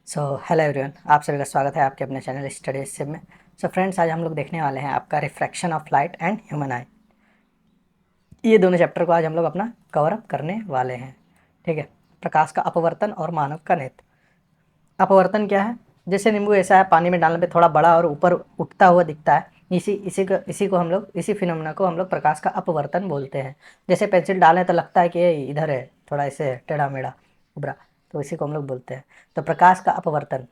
Hello everyone, आप सभी का स्वागत है आपके अपने चैनल स्टडी सिम में। फ्रेंड्स, आज हम लोग देखने वाले हैं आपका refraction of light and human आई। ये दोनों चैप्टर को आज हम लोग अपना कवर अप करने वाले हैं। ठीक है। प्रकाश का अपवर्तन और मानव का नेत्र। अपवर्तन क्या है? जैसे नींबू ऐसा है, पानी में डालने पे थोड़ा बड़ा और ऊपर उठता हुआ दिखता है। इसी को हम लोग, इसी फिनोमेना को हम लोग प्रकाश का अपवर्तन बोलते हैं। जैसे पेंसिल डालें तो लगता है कि ये इधर है, थोड़ा ऐसे टेढ़ा मेढ़ा उभरा, तो इसी को हम लोग बोलते हैं। तो प्रकाश का अपवर्तन,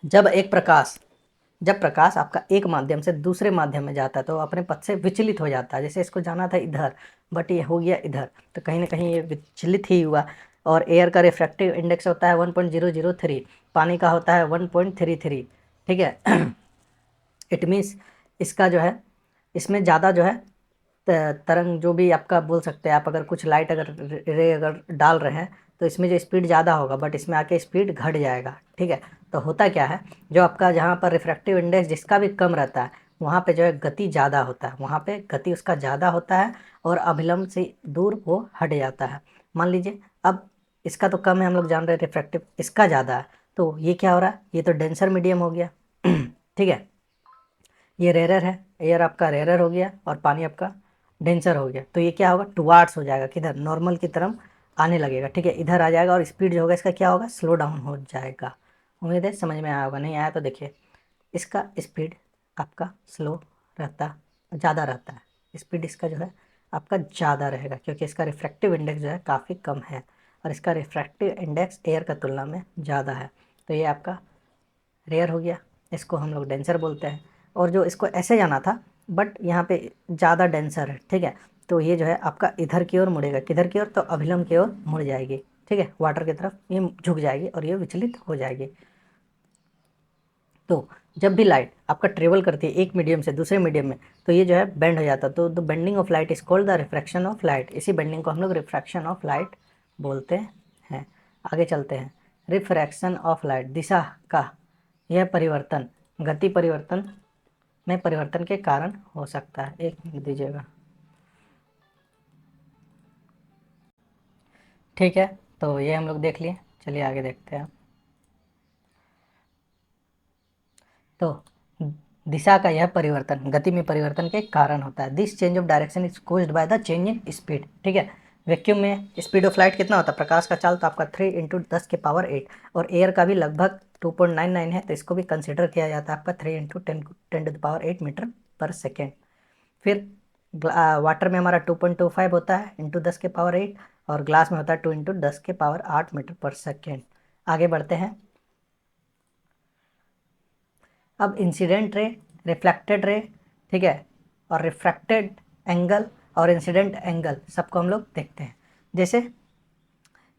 जब प्रकाश आपका एक माध्यम से दूसरे माध्यम में जाता है तो वो अपने पथ से विचलित हो जाता है। जैसे इसको जाना था इधर, बट ये हो गया इधर, तो कहीं ना कहीं ये विचलित ही हुआ। और एयर का रिफ्रैक्टिव इंडेक्स होता है 1.003, पानी का होता है 1.33। ठीक है। इट मीन्स इसका जो है, इसमें ज़्यादा जो है तरंग, जो भी आपका बोल सकते हैं आप, अगर कुछ लाइट अगर रे अगर डाल रहे हैं तो इसमें जो स्पीड ज़्यादा होगा, बट इसमें आके स्पीड घट जाएगा। ठीक है। तो होता क्या है, जो आपका जहाँ पर रिफ्रैक्टिव इंडेक्स जिसका भी कम रहता है वहाँ पे जो है गति ज़्यादा होता है, वहाँ पे गति उसका ज़्यादा होता है और अभिलंब से दूर वो हट जाता है। मान लीजिए अब इसका तो कम है, हम लोग जान रहे हैं रिफ्रैक्टिव, इसका ज़्यादा है, तो ये क्या हो रहा है, ये तो डेंसर मीडियम हो गया। ठीक है। ये रेयर है, एयर आपका रेयर हो गया और पानी आपका डेंसर हो गया, तो ये क्या होगा, टुवार्ड्स हो जाएगा, किधर, नॉर्मल की तरफ आने लगेगा। ठीक है, इधर आ जाएगा और स्पीड जो होगा इसका क्या होगा, स्लो डाउन हो जाएगा। उम्मीद है समझ में आया होगा, नहीं आया तो देखिए, इसका स्पीड आपका स्लो रहता, ज़्यादा रहता है, स्पीड इसका जो है आपका ज़्यादा रहेगा, क्योंकि इसका रिफ्रैक्टिव इंडेक्स जो है काफ़ी कम है और इसका रिफ्रैक्टिव इंडेक्स एयर का तुलना में ज़्यादा है। तो ये आपका रेयर हो गया, इसको हम लोग डेंसर बोलते हैं। और जो इसको ऐसे जाना था बट यहाँ पे ज़्यादा डेंसर है, ठीक है, तो ये जो है आपका इधर की ओर मुड़ेगा, किधर की ओर, तो अभिलंब की ओर मुड़ जाएगी। ठीक है, वाटर की तरफ ये झुक जाएगी और ये विचलित हो जाएगी। तो जब भी लाइट आपका ट्रेवल करती है एक मीडियम से दूसरे मीडियम में, तो ये जो है बेंड हो जाता है, तो the bending of light is called the refraction of light. इसी बेंडिंग को हम लोग रिफ्रैक्शन ऑफ लाइट बोलते हैं। आगे चलते हैं। रिफ्रैक्शन ऑफ लाइट, दिशा का यह परिवर्तन गति परिवर्तन में परिवर्तन के कारण हो सकता है। एक मिनट दीजिएगा। ठीक है, तो ये हम लोग देख लिए, चलिए आगे देखते हैं। तो दिशा का यह परिवर्तन गति में परिवर्तन के कारण होता है। This change of direction is caused by the change in speed. ठीक है, वैक्यूम में स्पीड ऑफ लाइट कितना होता है, प्रकाश का चाल तो आपका 3 × 10⁸ और एयर का भी लगभग 2.99 है, तो इसको भी कंसिडर किया जाता है आपका 3 × 10⁸ मीटर/सेकेंड। फिर वाटर में हमारा 2.25 होता है × 10⁸, और ग्लास में होता है 2 × 10⁸ मीटर/सेकेंड। आगे बढ़ते हैं। अब इंसिडेंट रे, रिफ्लेक्टेड रे, ठीक है, और रिफ्रैक्टेड एंगल और इंसिडेंट एंगल सबको हम लोग देखते हैं। जैसे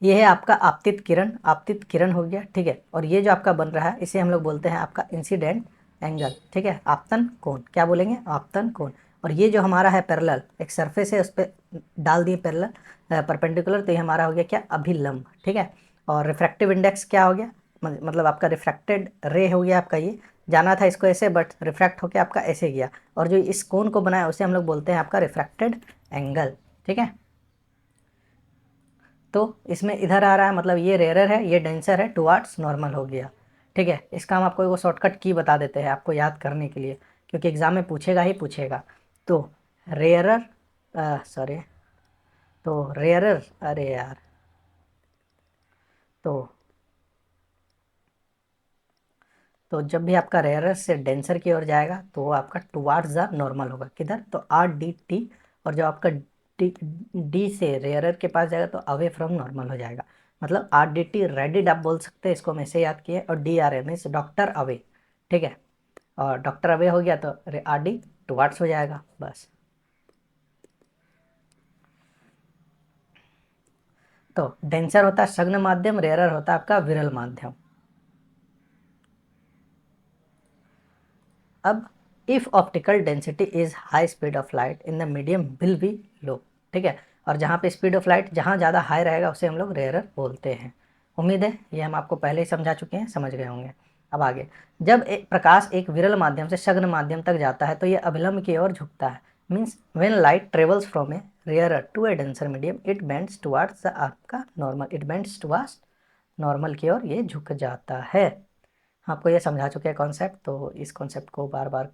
ये है आपका आपतित किरण हो गया। ठीक है, और ये जो आपका बन रहा है इसे हम लोग बोलते हैं आपका इंसिडेंट एंगल। ठीक है, आपतन कोण, क्या बोलेंगे, आपतन कोण। और ये जो हमारा है पैरेलल, एक सरफेस है उस पर डाल दिए पैरेलल परपेंडिकुलर, तो ये हमारा हो गया क्या, अभिलंब। ठीक है, और रिफ्रैक्टिव इंडेक्स क्या हो गया, मतलब आपका रिफ्रैक्टेड रे हो गया आपका, ये जाना था इसको ऐसे बट रिफ्रैक्ट होकर आपका ऐसे गया, और जो इस कोण को बनाया उसे हम लोग बोलते हैं आपका रिफ्रैक्टेड एंगल। ठीक है, तो इसमें इधर आ रहा है, मतलब ये रेयर है, ये डेंसर है, टुवार्ड्स नॉर्मल हो गया। ठीक है, इसका हम आपको एक शॉर्टकट की बता देते हैं आपको याद करने के लिए, क्योंकि एग्जाम में पूछेगा ही पूछेगा। तो रेयरर, सॉरी, तो रेयरर, अरे यार, तो तो जब भी आपका रेयरर से डेंसर की ओर जाएगा तो वो आपका टुवार्ड्स द नॉर्मल होगा, किधर, तो RDT। और जब आपका डी से रेयरर के पास जाएगा तो अवे फ्रॉम नॉर्मल हो जाएगा। मतलब RDT रेडिड आप बोल सकते हैं, इसको हम ऐसे याद किए, और DRA मीन्स डॉक्टर अवे। ठीक है, और डॉक्टर अवे हो गया तो RD टुवार्ड्स हो जाएगा, बस। तो डेंसर होता है सघन माध्यम, रेयरर होता है आपका विरल माध्यम। अब if optical density is high, speed of light in the medium will be low. ठीक है, और जहाँ पे स्पीड ऑफ लाइट जहाँ ज़्यादा हाई रहेगा उसे हम लोग रेयरर बोलते हैं। उम्मीद है ये हम आपको पहले ही समझा चुके हैं, समझ गए होंगे। अब आगे, जब एक प्रकाश एक विरल माध्यम से सघन माध्यम तक जाता है तो ये अभिलंब की ओर झुकता है। Means when light travels from a rarer to a denser medium it bends towards the आपका normal, it bends towards normal की ओर ये झुक जाता है। आपको ये समझा चुके हैं कॉन्सेप्ट, तो इस कॉन्सेप्ट को बार बार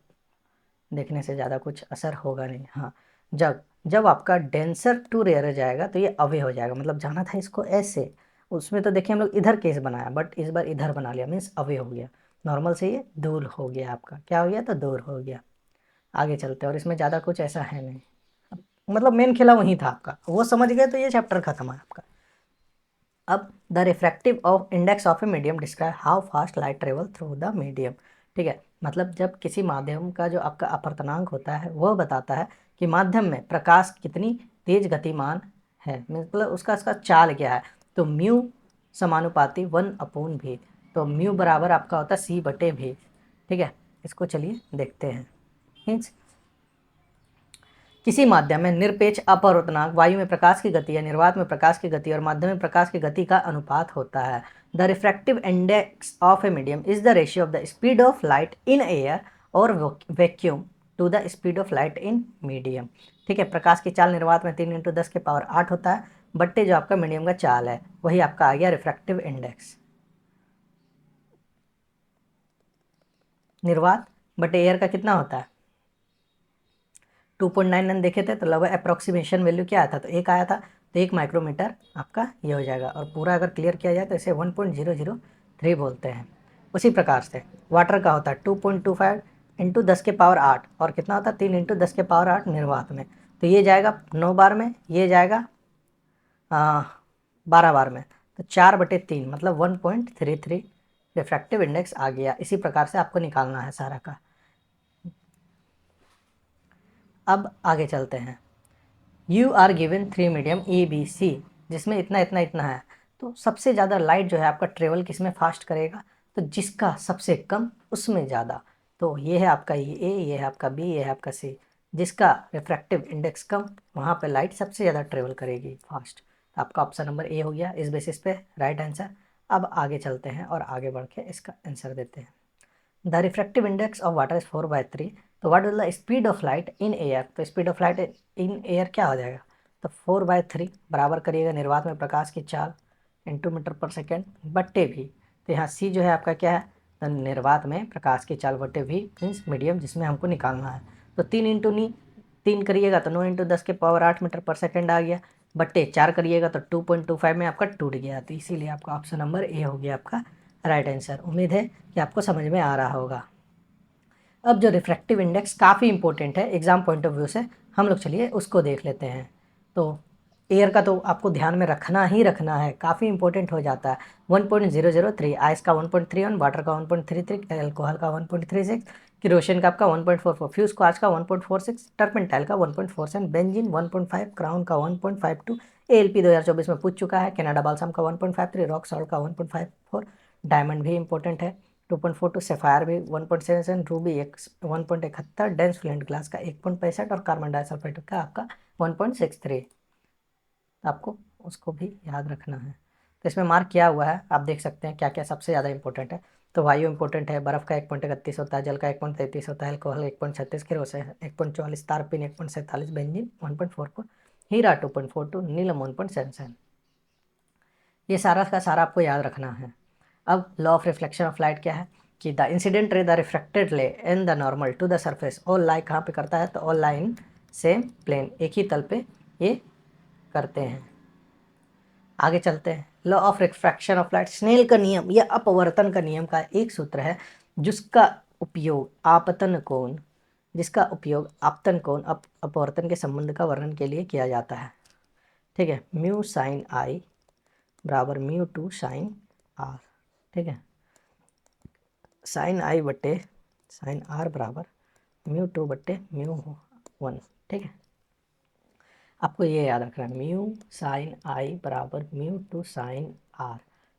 देखने से ज़्यादा कुछ असर होगा नहीं। हाँ, जब जब आपका डेंसर टू रेयर जाएगा तो ये अवे हो जाएगा, मतलब जाना था इसको ऐसे, उसमें तो देखिए हम लोग इधर केस बनाया, बट इस बार इधर बना लिया, मीन्स अवे हो गया। नॉर्मल से ये दूर हो गया, आपका क्या हो गया, तो दूर हो गया। आगे चलते हैं, और इसमें ज़्यादा कुछ ऐसा है नहीं, मतलब मेन खेला वहीं था आपका, वो समझ गए तो ये चैप्टर खत्म है आपका। अब the refractive of index of a medium describe how fast light travel through the medium. ठीक है, मतलब जब किसी माध्यम का जो आपका अपवर्तनांक होता है वह बताता है कि माध्यम में प्रकाश कितनी तेज गतिमान है, मतलब उसका चाल क्या है। तो म्यू समानुपाती 1/v, तो म्यू बराबर आपका होता है c/v। ठीक है, इसको चलिए देखते हैं। मीन्स किसी माध्यम में निरपेक्ष अपवर्तनांक वायु में प्रकाश की गति या निर्वात में प्रकाश की गति और माध्यम में प्रकाश की गति का अनुपात होता है। The refractive index of a medium is the ratio of the speed of light in air और vacuum to the speed of light in medium. ठीक है, प्रकाश की चाल निर्वात में 3 × 10⁸ होता है, बट्टे जो आपका मीडियम का चाल है वही आपका आ गया रिफ्रैक्टिव इंडेक्स। निर्वात बटे एयर का कितना होता है, 2.99 देखे थे, तो लगभग अप्रोक्सीमेशन वैल्यू क्या आया था, तो 1 आया था, तो 1 माइक्रोमीटर आपका ये हो जाएगा। और पूरा अगर क्लियर किया जाए तो इसे 1.003 बोलते हैं। उसी प्रकार से वाटर का होता है 2.25 × 10⁸ और कितना होता है 3 × 10⁸ निर्वात में, तो ये जाएगा 9 बार में, ये जाएगा 12 बार में, तो 4/3 मतलब 1.33 रिफ्रैक्टिव इंडेक्स आ गया। इसी प्रकार से आपको निकालना है सारा का। अब आगे चलते हैं। You are given 3 medium ABC, जिसमें इतना इतना इतना है, तो सबसे ज़्यादा लाइट जो है आपका ट्रेवल किसमें फास्ट करेगा, तो जिसका सबसे कम उसमें ज़्यादा। तो ये है आपका ये है आपका B, ये है आपका C। जिसका रिफ्रैक्टिव इंडेक्स कम वहाँ पे लाइट सबसे ज़्यादा ट्रेवल करेगी फास्ट। तो आपका ऑप्शन नंबर A हो गया इस बेसिस पे राइट आंसर। अब आगे चलते हैं और आगे बढ़ के इसका आंसर देते हैं। The refractive index of water is 4/3, तो what is the speed of light in air, तो speed of light in air क्या हो जाएगा, तो 4/3 बराबर करिएगा निर्वात में प्रकाश की चाल इंटू मीटर पर सेकेंड बट्टे भी। तो यहाँ सी जो है आपका क्या है, तो निर्वात में प्रकाश की चाल बट्टे भी मीन्स मीडियम जिसमें हमको निकालना है। तो 3 करिएगा तो 9 × 10⁸ मीटर पर सेकेंड आ गया, बट्टे 4 करिएगा तो 2.25 में आपका टूट गया। तो इसीलिए आपका ऑप्शन नंबर ए हो गया आपका राइट आंसर। उम्मीद है कि आपको समझ में आ रहा होगा। अब जो रिफ्रैक्टिव इंडेक्स काफ़ी इंपॉर्टेंट है एग्जाम पॉइंट ऑफ व्यू से, हम लोग चलिए उसको देख लेते हैं। तो एयर का तो आपको ध्यान में रखना ही रखना है, काफ़ी इंपॉर्टेंट हो जाता है। 1.003, आइस का 1.31, वाटर का 1.33, एल्कोहल का 1.36, किरोसिन का आपका 1.44, फ्यूज क्वार्ट्ज का 1.46, टर्पेंटाइल का 1.47, बेंजीन 1.5, क्राउन का 1.52, ALP 2024 में पूछ चुका है, कनाडा बाल्सम का 1.53, रॉक सॉल्ट का 1.54, डायमंड भी इंपॉर्टेंट है 2.42, सेफायर भी 1.77, रूबी 1.71, डेंस फ्लुएंट ग्लास का 1.65 और कार्बन डाइसल्फाइड का आपका 1.63। आपको उसको भी याद रखना है। तो इसमें मार्क किया हुआ है, आप देख सकते हैं क्या क्या सबसे ज़्यादा इंपॉर्टेंट है। तो वायु इंपॉर्टेंट है, बर्फ़ का 1.31 होता है, जल का 1.33 होता है, अल्कोहल 1.36, किरोसिन 1.44, तारपीन 1.47, बेंजीन 1.44, हीरा 2.42, नीलम 1.77। ये सारा का सारा आपको याद रखना है। अब law of reflection of light क्या है कि the incident ray the refracted ray and the normal to the surface all lie कहाँ पे करता है, तो ऑल लाइन सेम प्लेन, एक ही तल पे ये करते हैं। आगे चलते हैं। Law of refraction of light, Snell का नियम या अपवर्तन का नियम का एक सूत्र है जिसका उपयोग आपतन कोण अपवर्तन के संबंध का वर्णन के लिए किया जाता है। ठीक है, म्यू साइन आई बराबर म्यू टू साइन आर। ठीक है, साइन आई बट्टे साइन आर बराबर म्यू टू बट्टे म्यू 1। ठीक है, आपको ये याद रखना है, म्यू साइन आई बराबर म्यू टू साइन आर।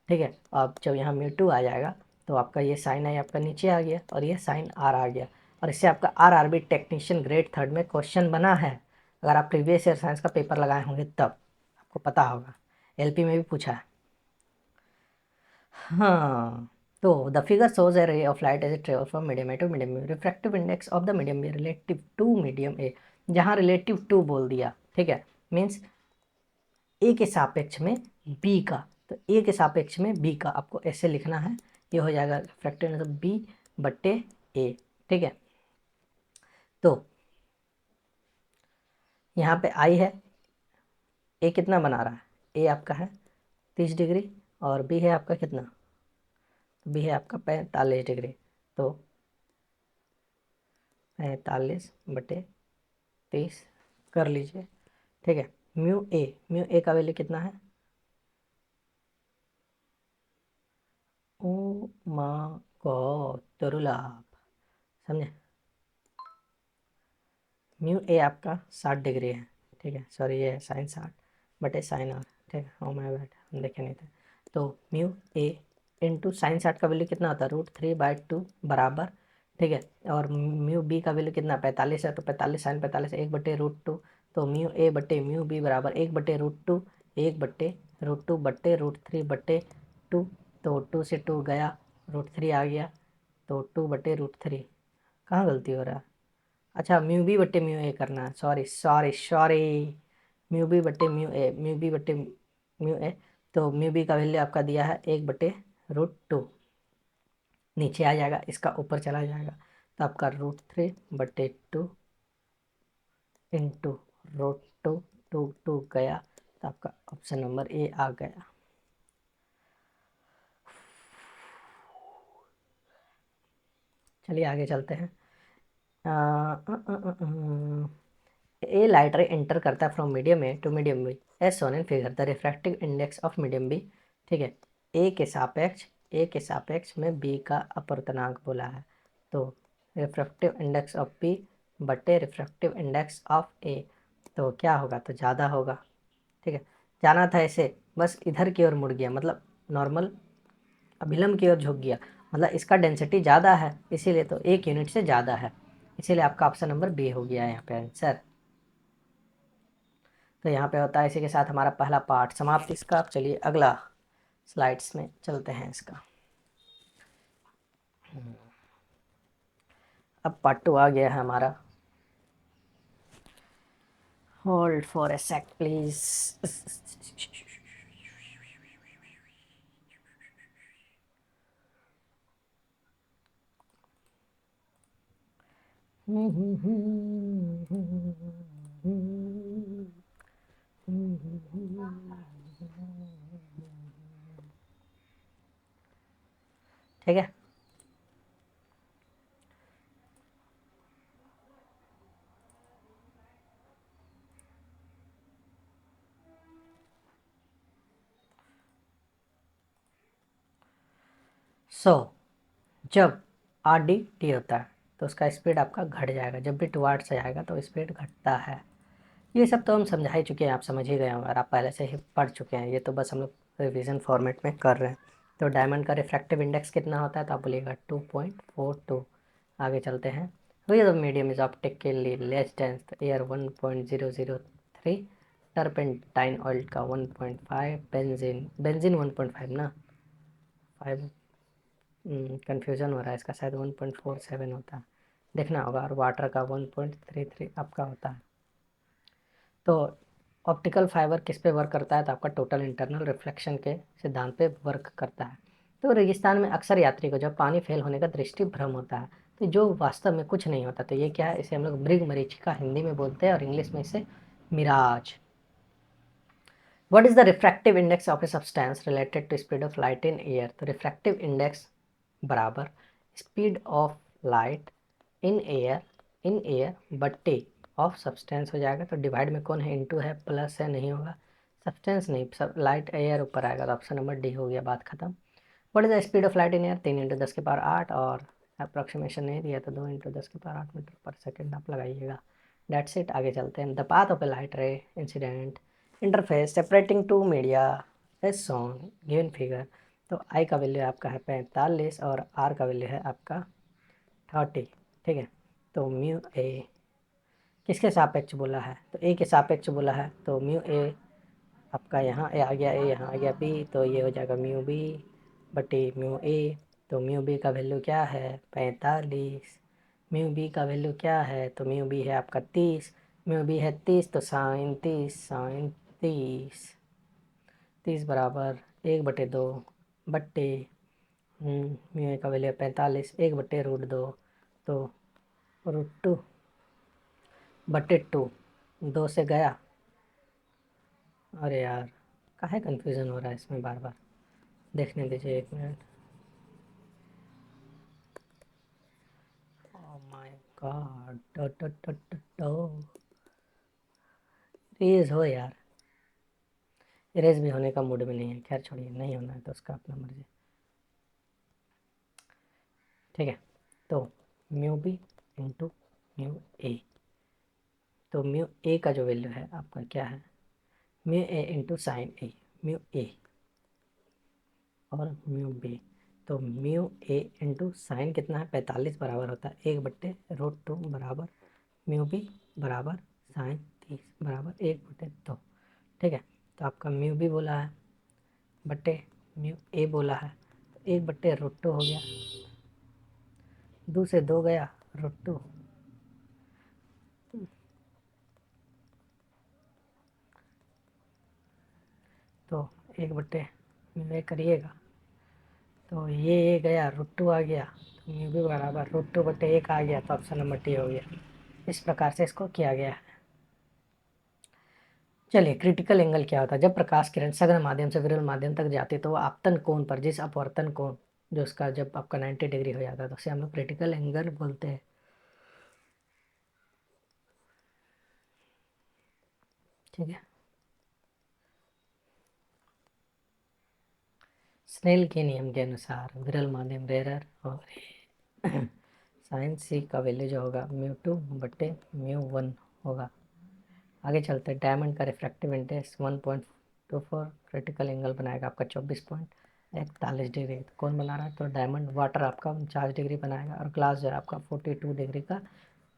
ठीक है, अब जब यहाँ म्यू टू आ जाएगा तो आपका ये साइन आई आपका नीचे आ गया और ये साइन आर आ गया। और इससे आपका RRB टेक्नीशियन ग्रेड 3 में क्वेश्चन बना है। अगर आप प्रीवियस ईयर साइंस का पेपर लगाए होंगे तब आपको पता होगा, LP में भी पूछा है। हाँ, तो the figure shows a ray of light as a travel from medium A to medium B, refractive index of the medium B relative to medium A, जहाँ रिलेटिव टू बोल दिया, ठीक है, मीन्स ए के सापेक्ष में बी का, तो ए के सापेक्ष में बी का आपको ऐसे लिखना है, ये हो जाएगा रिफ्रैक्टिव इंडेक्स ऑफ बी बट्टे ए। ठीक है, तो यहाँ पे आई है, ए कितना बना रहा है, ए आपका है 30 डिग्री और बी है आपका कितना, बी है आपका 45 डिग्री। तो 45/30 कर लीजिए। ठीक है, म्यू ए का वैल्यू कितना है, ओ मा गॉड दुर्लभ, समझे। म्यू ए आपका 60 डिग्री है। ठीक है, सॉरी ये साइन 60 बटे साइन आर। ठीक है, ओ माय बैड, हम देखे नहीं थे। तो म्यू ए इंटू साइन 60 का वैल्यू कितना होता है, √3/2 बराबर। ठीक है, और म्यू बी का वैल्यू कितना 45 है, तो 45 साइन 45 1/√2। तो म्यू ए बटे म्यू बी बराबर 1/√2, 1/√2 बटे √3/2। तो 2 से 2 गया, √3 आ गया, तो 2/√3। कहाँ गलती हो रहा है, अच्छा म्यू बी बट्टे म्यू ए करना है, sorry sorry sorry, mu B बट्टे म्यू ए, म्यू बी बट्टे म्यू ए। तो म्यू बी का वैल्यू आपका दिया है 1/√2, नीचे आ जाएगा, इसका ऊपर चला जाएगा, तो आपका √3/2 इंटू √2, 2 गया, तो आपका ऑप्शन नंबर ए आ गया। चलिए आगे चलते हैं। ए लाइट रे एंटर करता है from medium A to medium B as shown in figure, the refractive index of medium B. ठीक है, ए के सापेक्ष में बी का अपवर्तनांक बोला है, तो रिफ्रैक्टिव इंडेक्स ऑफ बी बटे रिफ्रैक्टिव इंडेक्स ऑफ ए, तो क्या होगा, तो ज़्यादा होगा। ठीक है, जाना था ऐसे, बस इधर की ओर मुड़ गया, मतलब नॉर्मल अभिलंब की ओर झुक गया, मतलब इसका डेंसिटी ज़्यादा है, इसीलिए तो 1 यूनिट से ज़्यादा है, इसीलिए आपका ऑप्शन नंबर बी हो गया यहाँ पे आंसर। तो यहाँ पे होता है, इसी के साथ हमारा पहला पार्ट समाप्त इसका। अब चलिए अगला स्लाइड्स में चलते हैं इसका। अब पार्ट 2 आ गया है हमारा, hold for a sec please. ठीक है, जब आर डी टी होता है तो उसका स्पीड आपका घट जाएगा, जब भी टुवार्ड से आएगा तो स्पीड घटता है। ये सब तो हम समझा ही चुके हैं, आप समझ ही गए होंगे, आप पहले से ही पढ़ चुके हैं, ये तो बस हम लोग रिविज़न फॉर्मेट में कर रहे हैं। तो डायमंड का रिफ्रैक्टिव इंडेक्स कितना होता है, तो आप बोलिएगा 2.42। आगे चलते हैं, with the medium is optically less dense air 1.003, turpentine oil का 1.5, बेंजीन 1.5 ना, 5 कन्फ्यूज़न हो रहा है इसका, शायद 1.47 होता है, देखना होगा, और वाटर का 1.33 आपका होता है। तो ऑप्टिकल फाइबर किस पे वर्क करता है, तो आपका टोटल इंटरनल रिफ्लेक्शन के सिद्धांत पे वर्क करता है। तो रेगिस्तान में अक्सर यात्री को जब पानी फेल होने का दृष्टि भ्रम होता है, तो जो वास्तव में कुछ नहीं होता, तो ये क्या है, इसे हम लोग मृग मरीचिका हिंदी में बोलते हैं और इंग्लिश में इसे Miraj. What is the refractive index of a substance related to speed of light in air? तो refractive index बराबर speed of light in air बट्टे ऑफ सब्सटेंस हो जाएगा, तो डिवाइड में कौन है, इनटू है, प्लस है, नहीं होगा, सब्सटेंस नहीं, सब लाइट एयर ऊपर आएगा, तो ऑप्शन नंबर डी हो गया, बात खत्म। What is the speed of light in air, 3 × 10⁸, और अप्रोक्सीमेशन नहीं दिया तो 2 × 10⁸ मीटर पर सेकेंड आप लगाइएगा। डेट्स इट, आगे चलते हैं। The path of a light ray incident interface separating two media as shown given figure. तो आई का वैल्यू आपका है 45 और आर का वैल्यू है आपका 30। ठीक है, तो म्यू ए किसके सापेक्ष बोला है, तो ए के सापेक्ष बोला है, तो म्यू ए आपका यहाँ ए आ गया, ए यहाँ आ गया बी, तो ये हो जाएगा म्यू बी बटे म्यू ए। तो म्यू बी का वैल्यू क्या है 45, म्यू बी का वैल्यू क्या है, तो म्यू बी है आपका 30, म्यू बी है 30, तो साइन 30, साइन 30 30 बराबर 1/2 बट्टे म्यू ए का वैल्यू 45 1/√2 तो √2 बटे 2 2 से गया। अरे यार काहे कन्फ्यूज़न हो रहा है इसमें बार बार, देखने दीजिए 1 minute. Oh my God erase हो यार, इरेज भी होने का मूड में नहीं है। खैर छोड़िए, नहीं होना है तो उसका अपना मर्जी। ठीक है, तो mu B into mu A, तो म्यू ए का जो वैल्यू है आपका क्या है, mu A into sine A, mu A और म्यू बी। तो म्यू ए इंटू साइन कितना है 45 बराबर होता है 1/√2 बराबर म्यू बी बराबर साइन 30 बराबर 1/2। ठीक है, तो आपका म्यू बी बोला है बटे म्यू ए बोला है, तो 1/√2 हो गया, 2 से 2 गया √2, तो 1/म्यू ए करिएगा तो ये गया √2 आ गया, तो म्यू बी बराबर √2/1 आ गया, तो ऑप्शन नंबर टी हो गया। इस प्रकार से इसको किया गया है। चलिए, क्रिटिकल एंगल क्या होता है, जब प्रकाश किरण सघन माध्यम से विरल माध्यम तक जाती है तो वो आपतन कोण पर जिस अपवर्तन कोण जो उसका जब आपका 90 डिग्री हो जाता है तो उसे हम लोग क्रिटिकल एंगल बोलते हैं। ठीक है, स्नेल के नियम के अनुसार विरल माध्यम रेरर और साइन सी का वैल्यू जो होगा μ2/μ1 होगा। आगे चलते हैं, डायमंड का रिफ्रैक्टिव इंडेक्स 1.24 क्रिटिकल एंगल बनाएगा आपका 24.41 डिग्री। तो कौन बना रहा है, तो डायमंड। वाटर आपका 49 डिग्री बनाएगा और ग्लास जो है आपका 42 डिग्री का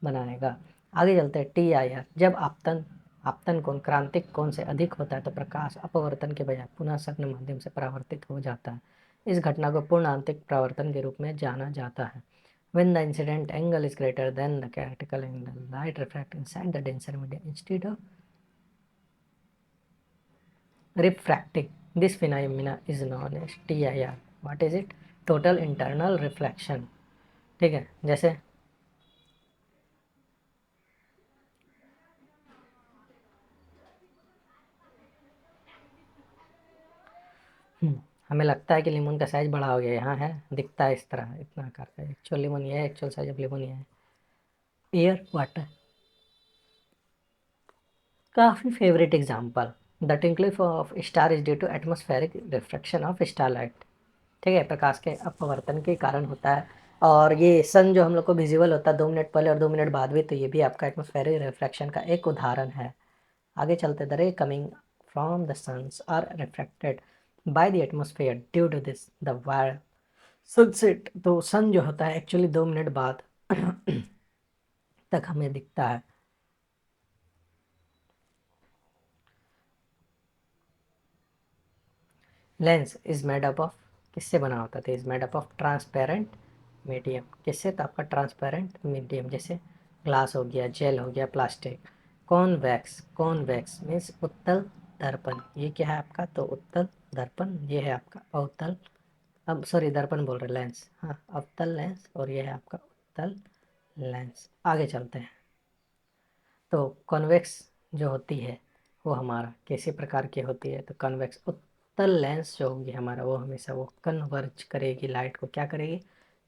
बनाएगा। आगे चलते हैं, टी आई आर, जब आपतन आपतन कोण क्रांतिक कोण से अधिक होता है तो प्रकाश अपवर्तन के बजाय पुनः सघन माध्यम से परावर्तित हो जाता है। इस घटना को पूर्ण आंतरिक परावर्तन के रूप में जाना जाता है। When the incident angle is greater than the critical angle, light refracts inside the denser medium instead of refracting. This phenomena is known as TIR. What is it? Total internal reflection. ठीक है, जैसे हमें लगता है कि लिमोन का size बड़ा हो गया, यहाँ है दिखता है इस तरह इतना आकार का। एक्चुअल लिमोन ये है, एक्चुअल साइज ऑफ लिमोन ये है। एयर वाटर, काफ़ी favourite example. The twinkling of star is due to atmospheric refraction of starlight. ठीक है, प्रकाश के अपवर्तन के कारण होता है। और ये सन जो हम लोग को विजिबल होता है 2 मिनट पहले और 2 मिनट बाद भी, तो ये भी आपका एटमॉस्फेरिक रिफ्रैक्शन का एक उदाहरण है। आगे चलते, the ray coming from the suns are refracted by the atmosphere due to this the wire sunset. तो सन जो होता है एक्चुअली 2 मिनट बाद तक हमें दिखता है। Lens is made up of, किससे बना होता था, is made up of transparent medium. किससे, तो आपका ट्रांसपेरेंट मीडियम, जैसे ग्लास हो गया, जेल हो गया, प्लास्टिक। कॉन्वेक्स, कॉन्वेक्स मीन्स उत्तल दर्पण। ये क्या है आपका, तो उत्तल दर्पण। ये है आपका अवतल, अब सॉरी दर्पण बोल रहे, लेंस, हाँ अवतल लेंस। और ये है आपका उत्तल लेंस। आगे चलते हैं, तो कॉन्वेक्स जो होती है वो हमारा कैसे प्रकार की होती है, तो कॉन्वेक्स उत्तल लेंस जो होगी हमारा वो हमेशा वो कन्वर्ज करेगी, लाइट को क्या करेगी,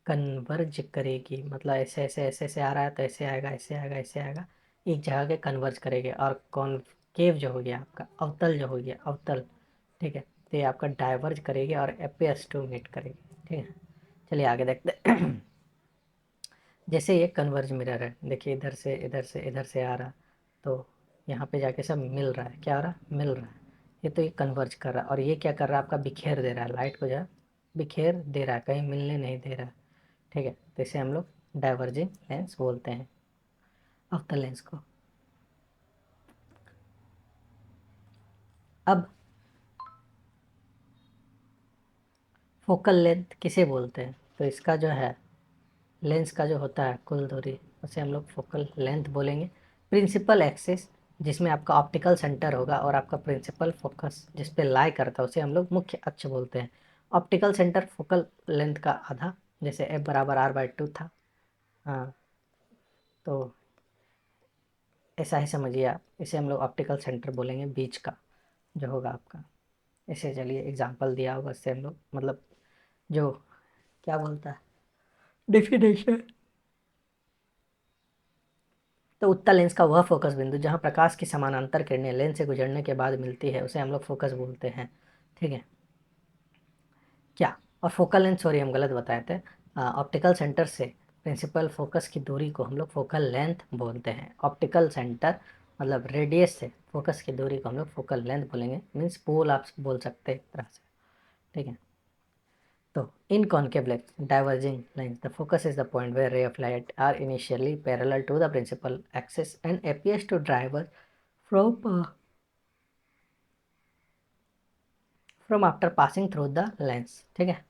कन्वर्ज करेगी। मतलब ऐसे ऐसे ऐसे ऐसे आ रहा है तो ऐसे आएगा, ऐसे आएगा, ऐसे आएगा, एक जगह के कन्वर्ज करेगी। और कॉनकेव जो हो गया आपका अवतल जो हो गया अवतल, ठीक है, तो ये आपका डाइवर्ज करेगी और एपियर्स टू मीट करेगी। ठीक है, चलिए आगे देखते हैं। जैसे ये कन्वर्ज मिरर है, देखिए इधर से इधर से इधर से आ रहा, तो यहाँ पे जाके सब मिल रहा है, क्या हो रहा है, मिल रहा है। ये तो ये कन्वर्ज कर रहा है, और ये क्या कर रहा है आपका, बिखेर दे रहा है लाइट को, जो है बिखेर दे रहा है, कहीं मिलने नहीं दे रहा है। ठीक है, तो इसे हम लोग डाइवर्जिंग लेंस बोलते हैं, अवतल लेंस को। अब फोकल लेंथ किसे बोलते हैं, तो इसका जो है लेंस का जो होता है कुल दूरी, उसे हम लोग फोकल लेंथ बोलेंगे। प्रिंसिपल एक्सिस जिसमें आपका ऑप्टिकल सेंटर होगा और आपका प्रिंसिपल फोकस जिस पे लाई करता है उसे हम लोग मुख्य अक्ष बोलते हैं। ऑप्टिकल सेंटर फोकल लेंथ का आधा, जैसे एफ बराबर r/2 था। हाँ, तो ऐसा ही समझिए आप, इसे हम लोग ऑप्टिकल सेंटर बोलेंगे, बीच का जो होगा आपका। इसे चलिए एग्जांपल दिया होगा, इससे हम लोग मतलब जो क्या बोलता है डेफिनेशन। तो उत्तल लेंस का वह फोकस बिंदु जहाँ प्रकाश की समानांतर किरणें लेंस से गुजरने के बाद मिलती है उसे हम लोग फोकस बोलते हैं। ठीक है क्या? और फोकल लेंथ, सॉरी हम गलत बताए थे, ऑप्टिकल सेंटर से प्रिंसिपल फोकस की दूरी को हम लोग फोकल लेंथ बोलते हैं। ऑप्टिकल सेंटर मतलब रेडियस से फोकस की दूरी को हम लोग फोकल लेंथ बोलेंगे, मीन्स पोल आप बोल सकते हैं एक तरह से। ठीक है, तो in concave lens, diverging lens, the focus is the point where ray of light are initially parallel to the principal axis and appears to diverge from from after passing through the lens. ठीक है,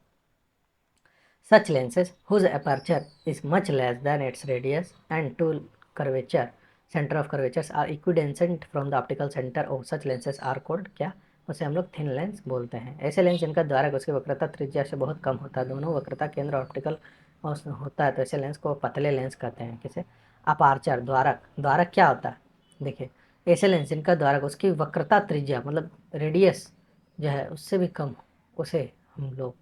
such lenses whose aperture is much less than its radius and to curvature center of curvatures are equidistant from the optical center of such lenses are called क्या? उसे हम लोग thin lens बोलते हैं। ऐसे lens जिनका द्वारक उसकी वक्रता त्रिज्या से बहुत कम होता है, दोनों वक्रता केंद्र ऑप्टिकल होता है, तो ऐसे लेंस को पतले लेंस कहते हैं। किसे? अपार्चर, द्वारक। द्वारक क्या होता है? देखिए, ऐसे लेंस जिनका द्वारक उसकी वक्रता त्रिज्या मतलब रेडियस जो है उससे भी कम, उसे हम लोग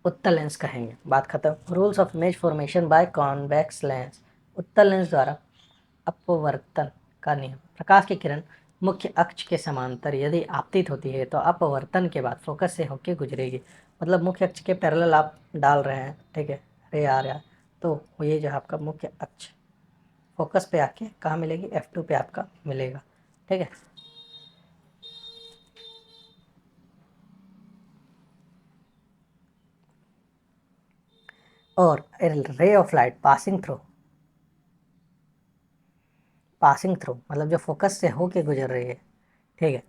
उत्तल लेंस कहेंगे। बात खत्म। Rules of image formation by convex lens. उत्तल लेंस द्वारा अपवर्तन का नियम। प्रकाश की किरण मुख्य अक्ष के समांतर यदि आपतित होती है तो अपवर्तन के बाद फोकस से होकर गुजरेगी। मतलब मुख्य अक्ष के पैरेलल आप डाल रहे हैं, ठीक है, रे आ रहा है, तो ये जो आपका मुख्य अक्ष फोकस पे आके कहाँ मिलेगी? F2 पे आपका मिलेगा। ठीक है, और रे ऑफ लाइट पासिंग थ्रू मतलब जो फोकस से होके गुजर रही है। ठीक है,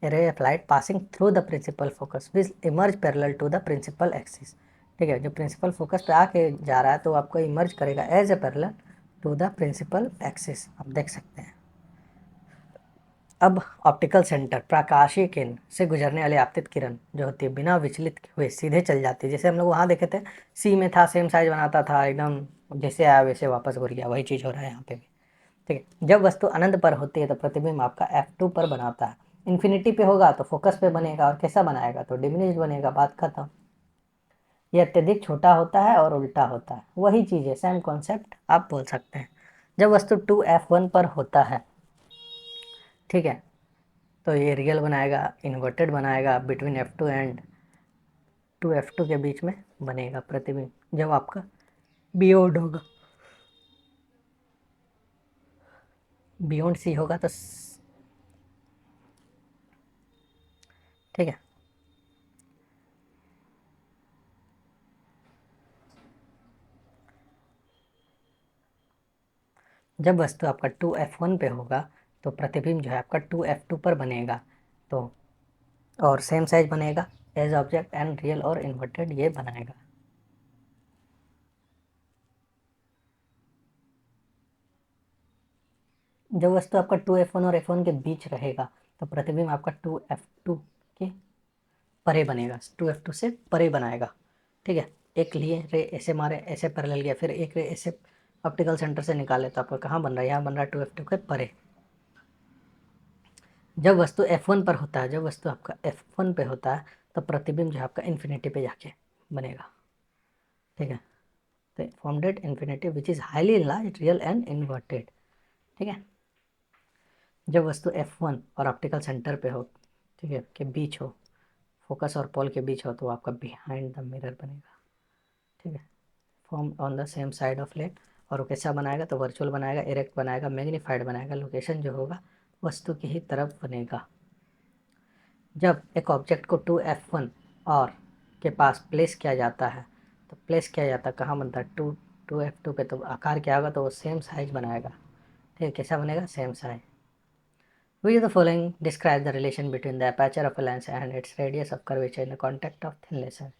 ray of light passing through the principal focus will emerge parallel to the principal axis. ठीक है, जो प्रिंसिपल फोकस पे आके जा रहा है तो आपको इमर्ज करेगा as a parallel to the principal axis, आप देख सकते हैं। अब ऑप्टिकल सेंटर प्रकाशीय केंद्र से गुजरने वाली आपतित किरण जो होती है बिना विचलित हुए सीधे चल जाती है। जैसे हम लोग वहाँ देखे थे, सी में था, सेम साइज बनाता था एकदम, जैसे आया वैसे वापस घुर गया, वही चीज़ हो रहा है यहाँ पे भी। ठीक है, जब वस्तु अनंत पर होती है तो प्रतिबिंब आपका F2 पर बनाता है। इन्फिनिटी पे होगा तो फोकस पे बनेगा, और कैसा बनाएगा? तो डिमिनिश बनेगा। बात खत्म। ये अत्यधिक छोटा होता है और उल्टा होता है, वही चीज़ है, सेम कॉन्सेप्ट आप बोल सकते हैं। जब वस्तु 2F1 पर होता है, ठीक है, तो ये रियल बनाएगा, इन्वर्टेड बनाएगा, बिटवीन F2 एंड 2F2 के बीच में बनेगा प्रतिबिंब। जब आपका बियॉन्ड होगा, बियॉन्ड सी होगा तो ठीक है, जब वस्तु आपका 2F1 पे होगा तो प्रतिबिंब जो है आपका 2F2 पर बनेगा, तो और सेम साइज बनेगा एज ऑब्जेक्ट एंड रियल और इन्वर्टेड ये बनाएगा। जब वस्तु आपका 2F1 और F1 के बीच रहेगा तो प्रतिबिंब आपका 2F2 के परे बनेगा, 2F2 से परे बनाएगा। ठीक है, एक लिए रे ऐसे मारे, ऐसे पैरेलल गया, फिर एक रे ऐसे ऑप्टिकल सेंटर से निकाले तो आपका कहाँ बन रहा है? यहाँ बन रहा है 2F2 के परे। जब वस्तु F1 पर होता है, जब वस्तु आपका F1 पे होता है तो प्रतिबिंब जो है आपका इन्फिनिटी पे जाके बनेगा। ठीक है, तो formed at infinity which is highly enlarged, real and inverted. ठीक है, जब वस्तु F1 और ऑप्टिकल सेंटर पे हो, ठीक है, के बीच हो, फोकस और पोल के बीच हो, तो आपका बिहाइंड द मिरर बनेगा। ठीक है, form on the same side of let, और वो कैसा बनाएगा? तो वर्चुअल बनाएगा, इरेक्ट बनाएगा, मैग्नीफाइड बनाएगा, लोकेशन जो होगा वस्तु की ही तरफ बनेगा। जब एक ऑब्जेक्ट को 2F1 और के पास प्लेस किया जाता है, तो प्लेस किया जाता है कहाँ बनता है? 2F2 पे, तो आकार क्या होगा? तो वो सेम साइज बनाएगा। ठीक है, कैसा बनेगा? Same size. Which of the following describe the relation between the aperture of a lens and its radius of curvature in the contact of thin laser?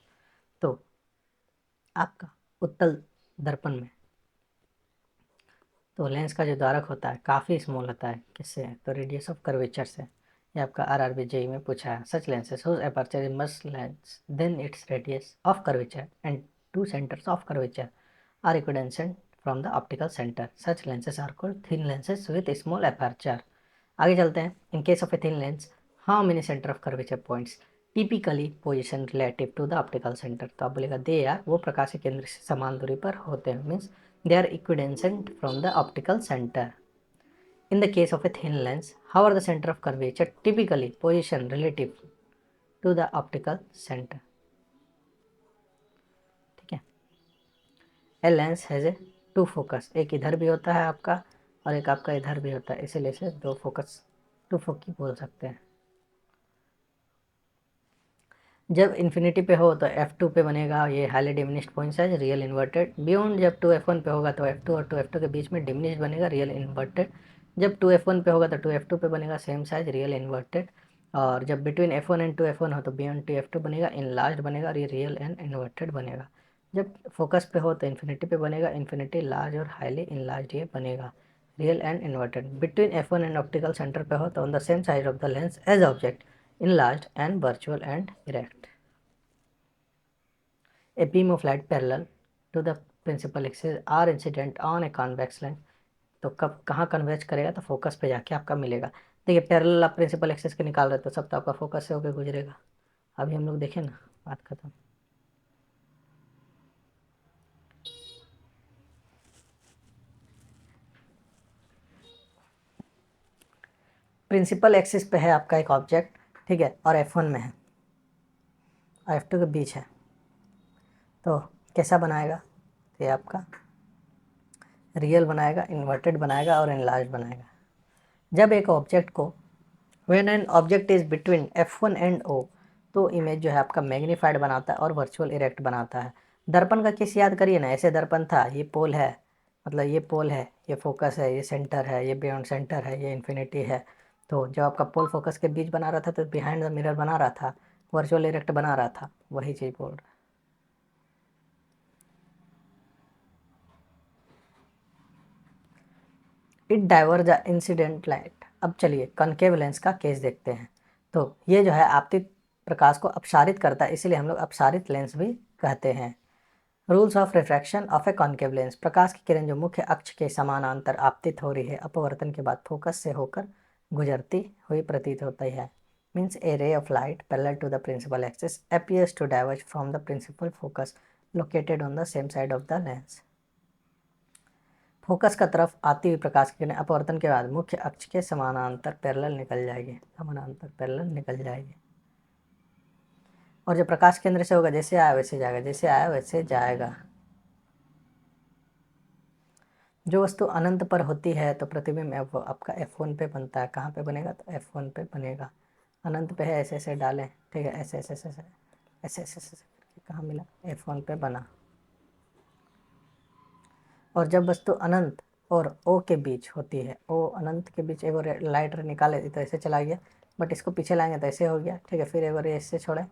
तो आपका उत्तल दर्पण में। तो लेंस का जो द्वारक होता है काफ़ी स्मॉल होता है, किससे? तो रेडियस ऑफ कर्वेचर से। ये आपका आरआरबी जेई में पूछा है। Such lenses whose aperture is much less than its radius of curvature and two centres of curvature are equidistant from the optical centre. Such lenses are called thin lenses with small aperture. आगे चलते हैं। In case of a thin lens how many centre of curvature points typically position relative to the optical centre. तो आप बोलेगा दे यार वो प्रकाश के केंद्र से समान दूरी पर होते हैं, means they are equidistant from the optical center. In the case of a thin lens, how are the center of curvature typically positioned relative to the optical center? ठीक है। A lens has a two focus, एक इधर भी होता है आपका और एक आपका इधर भी होता है, इसीलिए इसे दो फोकस, टू फोकी बोल सकते हैं। जब इन्फिनिटी पे हो तो F2 पे बनेगा ये highly diminished point size real inverted. Beyond जब 2F1 पे होगा तो F2 और 2F2 के बीच में डिमिनिश्ड बनेगा रियल इन्वर्टेड। जब 2F1 पे होगा तो 2F2 पे बनेगा सेम साइज रियल इन्वर्टेड। और जब बिटवीन F1 एंड 2F1 हो तो बियॉन्ड 2F2 बनेगा इनलार्ज बनेगा और ये रियल एंड इन्वर्टेड बनेगा। जब फोकस पे हो तो इन्फिनिटी पे बनेगा इन्फिनिटी लार्ज और हाईली इनलार्ज ये बनेगा real and inverted. Between F1 and optical centre पे हो तो on the same side of the lens as object enlarged and virtual and erect. A beam of light parallel to the principal axis are incident on a convex lens। तो कब कहाँ converge करेगा? तो focus पे जाके आपका मिलेगा। देखिए पैरेलल आप प्रिंसिपल एक्सिस के निकाल रहे हो तो सब तो आपका फोकस से होकर गुजरेगा। अभी हम लोग देखें ना, बात खत्म। प्रिंसिपल एक्सिस पे है आपका एक ऑब्जेक्ट, ठीक है, और F1 में है और F2 के बीच है, तो कैसा बनाएगा? तो ये आपका रियल बनाएगा, इन्वर्टेड बनाएगा और इनलार्ज बनाएगा। जब एक ऑब्जेक्ट को when an object is between F1 and O तो इमेज जो है आपका मैग्नीफाइड बनाता है और वर्चुअल इरेक्ट बनाता है। दर्पण का केस याद करिए ना, ऐसे दर्पण था, ये पोल है, मतलब ये पोल है, ये फोकस है, ये सेंटर है, ये बियॉन्ड सेंटर है, ये इन्फिनिटी है। तो जब आपका पोल फोकस के बीच बना रहा था तो बिहाइंड द मिरर बना रहा था, वर्चुअल इरेक्ट बना रहा था, वही चीज़ बोल रहा है। It diverge the incident light. अब चलिए कॉनकेव लेंस का केस देखते हैं। तो ये जो है आपतित प्रकाश को अपसारित करता है, इसीलिए हम लोग अपसारित लेंस भी कहते हैं। Rules of refraction of a concave lens. प्रकाश की किरण जो मुख्य अक्ष के समानांतर आपतित हो रही है, अपवर्तन के बाद फोकस से होकर गुजरती हुई प्रतीत होती है। Means a ray of light parallel to the principal axis appears to diverge from the principal focus located on the same side of the lens. Focus का तरफ आती हुई प्रकाश की किरण अपवर्तन के बाद मुख्य अक्ष के समानांतर पैरेलल निकल जाएगी, समानांतर पैरेलल निकल जाएगी। और जो प्रकाश केंद्र से होगा जैसे आया वैसे जाएगा, जैसे आया वैसे जाएगा। जो वस्तु अनंत पर होती है तो प्रतिबिंब आपका F1 पे बनता है। कहाँ पे बनेगा? तो F1 पे बनेगा। अनंत पे है, ऐसे ऐसे डालें, ठीक है, ऐसे ऐसे ऐसे ऐसे ऐसे ऐसे ऐसे करके कहाँ मिला? F1 पे बना। और जब वस्तु अनंत और O के बीच होती है, O अनंत के बीच, एक बार लाइट निकाले तो ऐसे चला गया, बट इसको पीछे लाएंगे तो ऐसे हो गया, ठीक है। फिर एक बार ऐसे छोड़े,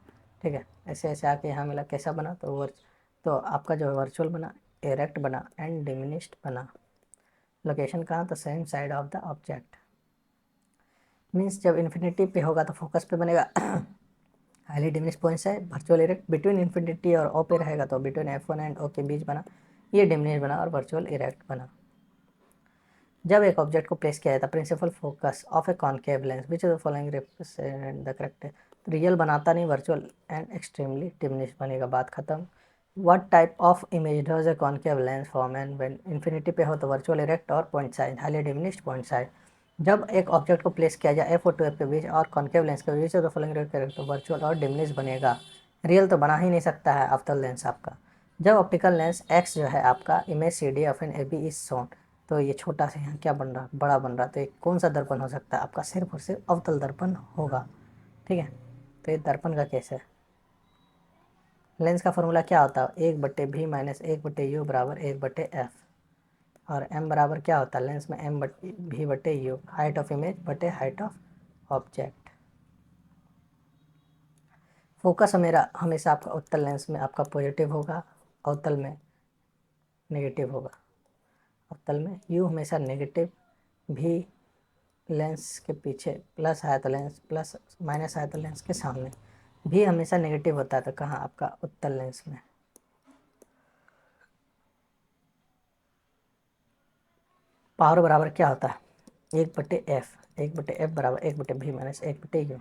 ठीक है, ऐसे ऐसे आके यहाँ मिला, कैसा बना? तो आपका जो वर्चुअल बना, इरेक्ट बना एंड डिमिनिश्ड बना। लोकेशन कहाँ? तो same side of the object. Means जब इन्फिनिटी पे होगा तो फोकस पे बनेगा हाईली डिमिनिश्ड पॉइंट्स है वर्चुअल इरेक्ट। बिटवीन इन्फिनिटी और O पे रहेगा तो बिटवीन F1 एंड O के बीच बना, ये डिमिनिश्ड बना और वर्चुअल इरेक्ट बना। जब एक ऑब्जेक्ट को प्लेस किया जाता है principal focus of a concave lens which is the following represent the correct. Real बनाता नहीं, वर्चुअल एंड एक्सट्रीमली डिमिनिश्ड बनेगा, बात खत्म। What type of image does a concave lens form and when infinity पे हो तो वर्चुअल इरेक्ट और point side, highly diminished point side. जब एक ऑब्जेक्ट को प्लेस किया जाए F और 2F के बीच और कॉनकेव लेंस के बीच तो फॉलोइंग करेक्ट, तो वर्चुअल और डिमिनिश्ड बनेगा। रियल तो बना ही नहीं सकता है अवतल लेंस आपका। जब ऑप्टिकल लेंस एक्स जो है आपका image CD of an AB is shown, तो ये छोटा सा यहाँ क्या बन रहा, बड़ा बन रहा, तो ये कौन सा दर्पण हो सकता है? आपका सिर्फ और सिर्फ अवतल दर्पण होगा, ठीक है। तो ये दर्पण का केस है। लेंस का फॉर्मूला क्या होता है? 1/V माइनस 1/U बराबर 1/F। और M बराबर क्या होता है लेंस में? M/V/U, हाइट ऑफ इमेज बटे हाइट ऑफ ऑब्जेक्ट। फोकस मेरा हमेशा आपका उत्तल लेंस में आपका पॉजिटिव होगा, अवतल में नेगेटिव होगा। अवतल में u हमेशा नेगेटिव, भी लेंस के पीछे, प्लस आया तो लेंस, प्लस माइनस आया तो लेंस के सामने, भी हमेशा नेगेटिव होता है। तो कहाँ आपका उत्तल लेंस में। पावर बराबर क्या होता है, 1/f, 1/f बराबर 1/v माइनस 1/u।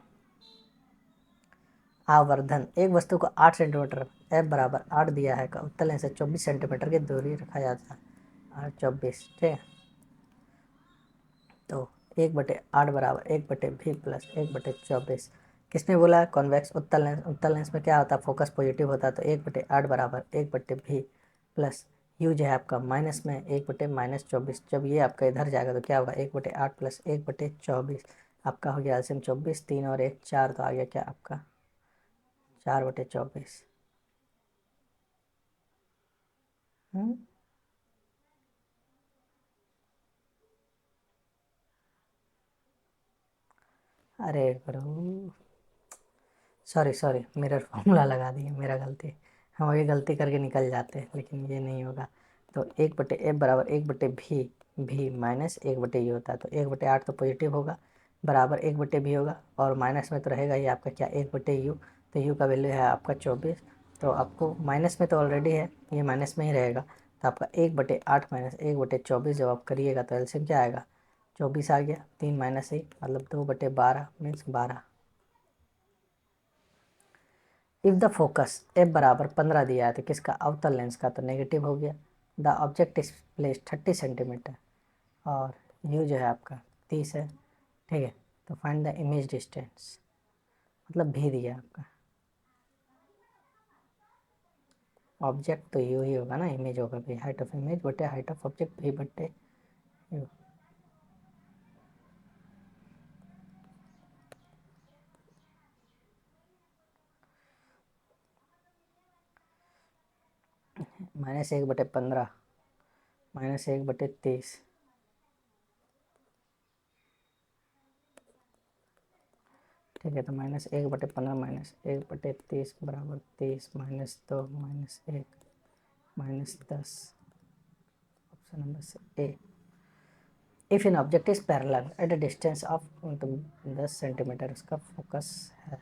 आवर्धन, एक वस्तु को 8 सेंटीमीटर, f बराबर 8 दिया है, का उत्तल लेंस से 24 सेंटीमीटर की दूरी रखा जाता है, 8/24, ठीक है। तो 1/8 बराबर 1/v प्लस 1/24। किसमें बोला है, कॉन्वेक्स उत्तल लेंस। उत्तल लेंस में क्या होता है, फोकस पॉजिटिव होता है। तो 1/8 बराबर 1/v प्लस u जो है आपका माइनस में 1/-24। जब ये आपका इधर जाएगा तो क्या होगा, 1/8 प्लस 1/24 आपका हो गया एलसीएम 24, 3 और 1 4, तो आ गया क्या आपका 4/24। अरे गुरु, सॉरी सॉरी, मिरर फार्मूला लगा दिए, मेरा गलती। हम ये गलती करके निकल जाते हैं, लेकिन ये नहीं होगा। तो 1/f बराबर 1/v, भी माइनस 1/u होता है। तो 1/8 तो पॉजिटिव होगा, बराबर 1/v होगा, और माइनस में तो रहेगा ही आपका क्या 1/u। तो u का वैल्यू है आपका 24। तो आपको माइनस में तो ऑलरेडी है, ये माइनस में ही रहेगा। तो आपका 1/8 माइनस 1/24 जब आप करिएगा तो एलसीएम क्या आएगा, 24 आ गया। 3 माइनस 1 मतलब 2/12 means 12। If the focus F बराबर 15 दिया है तो किसका, अवतल लेंस का, तो नेगेटिव हो गया। The object is place 30 centimetre, और यू जो है आपका 30 है, ठीक है। तो फाइंड द इमेज डिस्टेंस, मतलब भी दिया आपका। ऑब्जेक्ट तो यू ही होगा ना, इमेज होगा भी, हाइट ऑफ इमेज बटे हाइट ऑफ ऑब्जेक्ट भी बटे यू। -1/15 -1/30, ठीक है। तो -1/15 -1/30 बराबर 30, -2 -1 -10। ऑप्शन नंबर से A. If an object is parallel at a distance of 10 centimetre, उसका फोकस है।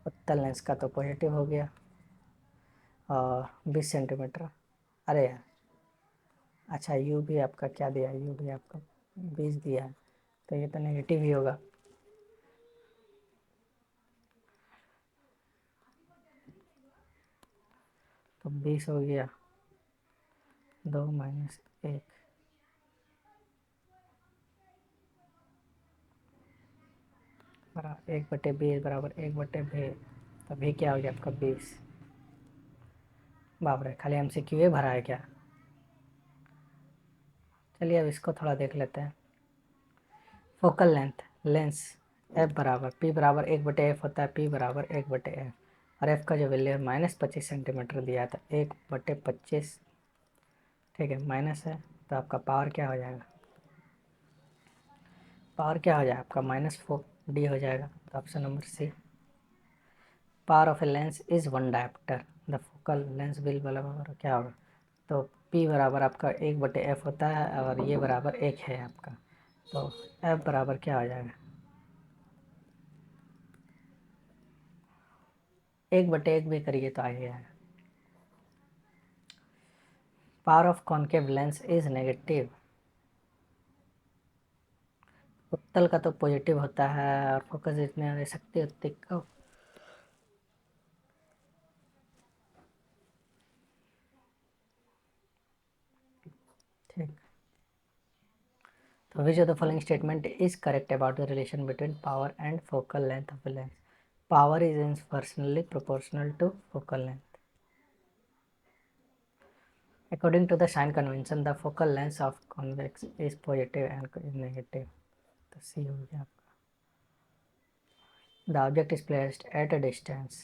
उत्तल लेंस का तो पॉजिटिव हो गया, और 20 सेंटीमीटर। अरे यार, अच्छा यू भी आपका क्या दिया, यू भी आपका 20 दिया है, तो ये तो नेगेटिव ही होगा। तो 20 हो गया, 2 माइनस 1 बराबर 1/20 बराबर 1/20। तो भी क्या हो गया आपका 20। बाप रे, खाली MCQ ही भरा है क्या। चलिए अब इसको थोड़ा देख लेते हैं। फोकल लेंथ, लेंस एफ बराबर पी बराबर 1/f होता है, पी बराबर 1/f, और एफ का जो वैल्यू है -25 सेंटीमीटर दिया था, 1/25, ठीक है, माइनस है। तो आपका पावर क्या हो जाएगा, पावर क्या हो जाएगा आपका -4d हो जाएगा। तो option number C. Power of a lens is 1 dioptre, the focal length will बराबर क्या होगा, तो P बराबर आपका 1/f होता है, और ये बराबर 1 है आपका। तो F बराबर क्या हो जाएगा, 1/1 भी करिए तो आ गया। Power of concave lens is negative, उत्तल का तो पॉजिटिव होता है, और फोकस इतने शक्ति उत्तिक का। ठीक, तो which of the following statement is correct about the relation between power and focal length of a lens. Power is inversely proportional to focal length. According to the sign convention, the focal length of convex is positive and is negative. तो सी हो गया आपका। The object is placed at a distance.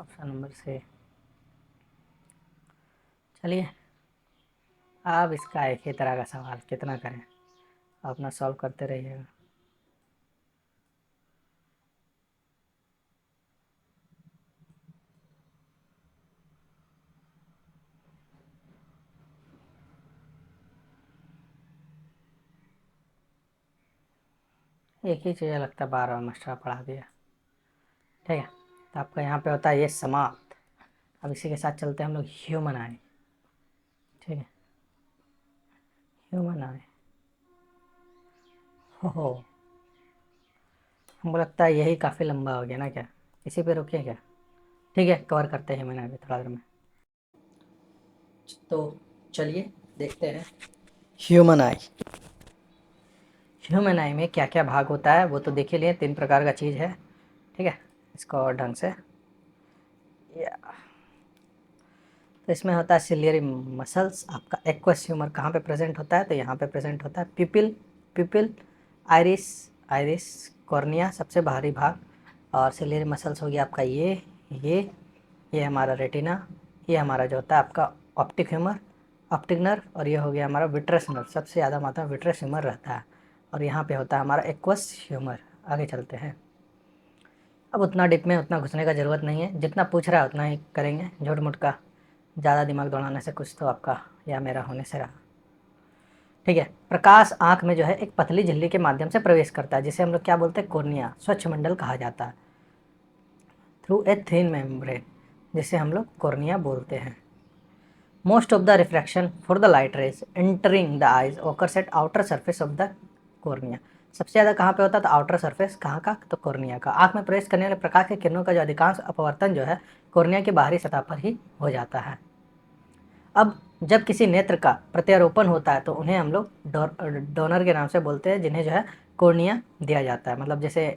Option number से चलिए, अब इसका एक ही तरह का सवाल कितना करें, अपना सॉल्व करते रहिएगा। एक ही चीज़ लगता है, बार बार मास्टर पढ़ा दिया। ठीक है, तो आपका यहाँ पे होता है ये समाप्त। अब इसी के साथ चलते हैं हम लोग ह्यूमन आई। ठीक है, ह्यूमन आई। हो, हमको लगता है यही काफ़ी लंबा हो गया ना, क्या इसी पे रुकिए क्या? ठीक है, कवर करते हैं ह्यूमन आई भी थोड़ा देर में। तो चलिए देखते हैं ह्यूमन आई। ह्यूमन आई में क्या क्या भाग होता है वो तो देख ही लिए, 3 प्रकार का चीज़ है। ठीक है, इसको और ढंग से तो इसमें होता है सिलियरी मसल्स। आपका एक्वस ह्यूमर कहाँ पे प्रेजेंट होता है, तो यहाँ पे प्रेजेंट होता है पिपिल, पिपिल, आइरिस, आइरिस, कॉर्निया सबसे बाहरी भाग, और सिलियरी मसल्स हो गया आपका ये हमारा रेटिना, ये हमारा जो होता है आपका ऑप्टिक ह्यूमर, ऑप्टिक नर्व, और ये हो गया हमारा विट्रस नर्व। सबसे ज़्यादा मात्रा में विट्रस ह्यूमर रहता है, और यहाँ पे होता है हमारा एक्वस ह्यूमर। आगे चलते हैं। अब उतना डिप में उतना घुसने का ज़रूरत नहीं है, जितना पूछ रहा है उतना ही करेंगे, झूठ मूठ का ज़्यादा दिमाग दौड़ाने से कुछ तो आपका या मेरा होने से रहा। ठीक है, प्रकाश आँख में जो है एक पतली झिल्ली के माध्यम से प्रवेश करता है, जिसे हम लोग क्या बोलते हैं, कॉर्निया, स्वच्छ मंडल कहा जाता है, थ्रू ए थिन मेम्ब्रेन, जिसे हम लोग कॉर्निया बोलते हैं। Most of the refraction for the light rays entering the eyes occurs eight outer surface of the cornea. सबसे ज़्यादा कहाँ पे होता है, तो आउटर सरफेस कहाँ का, तो कॉर्निया का। आँख में प्रवेश करने वाले प्रकाश के किरणों का जो अधिकांश अपवर्तन जो है कॉर्निया की बाहरी सतह पर ही हो जाता है। अब जब किसी नेत्र का प्रत्यारोपण होता है तो उन्हें हम लोग डोनर के नाम से बोलते हैं, जिन्हें जो है कॉर्निया दिया जाता है। मतलब जैसे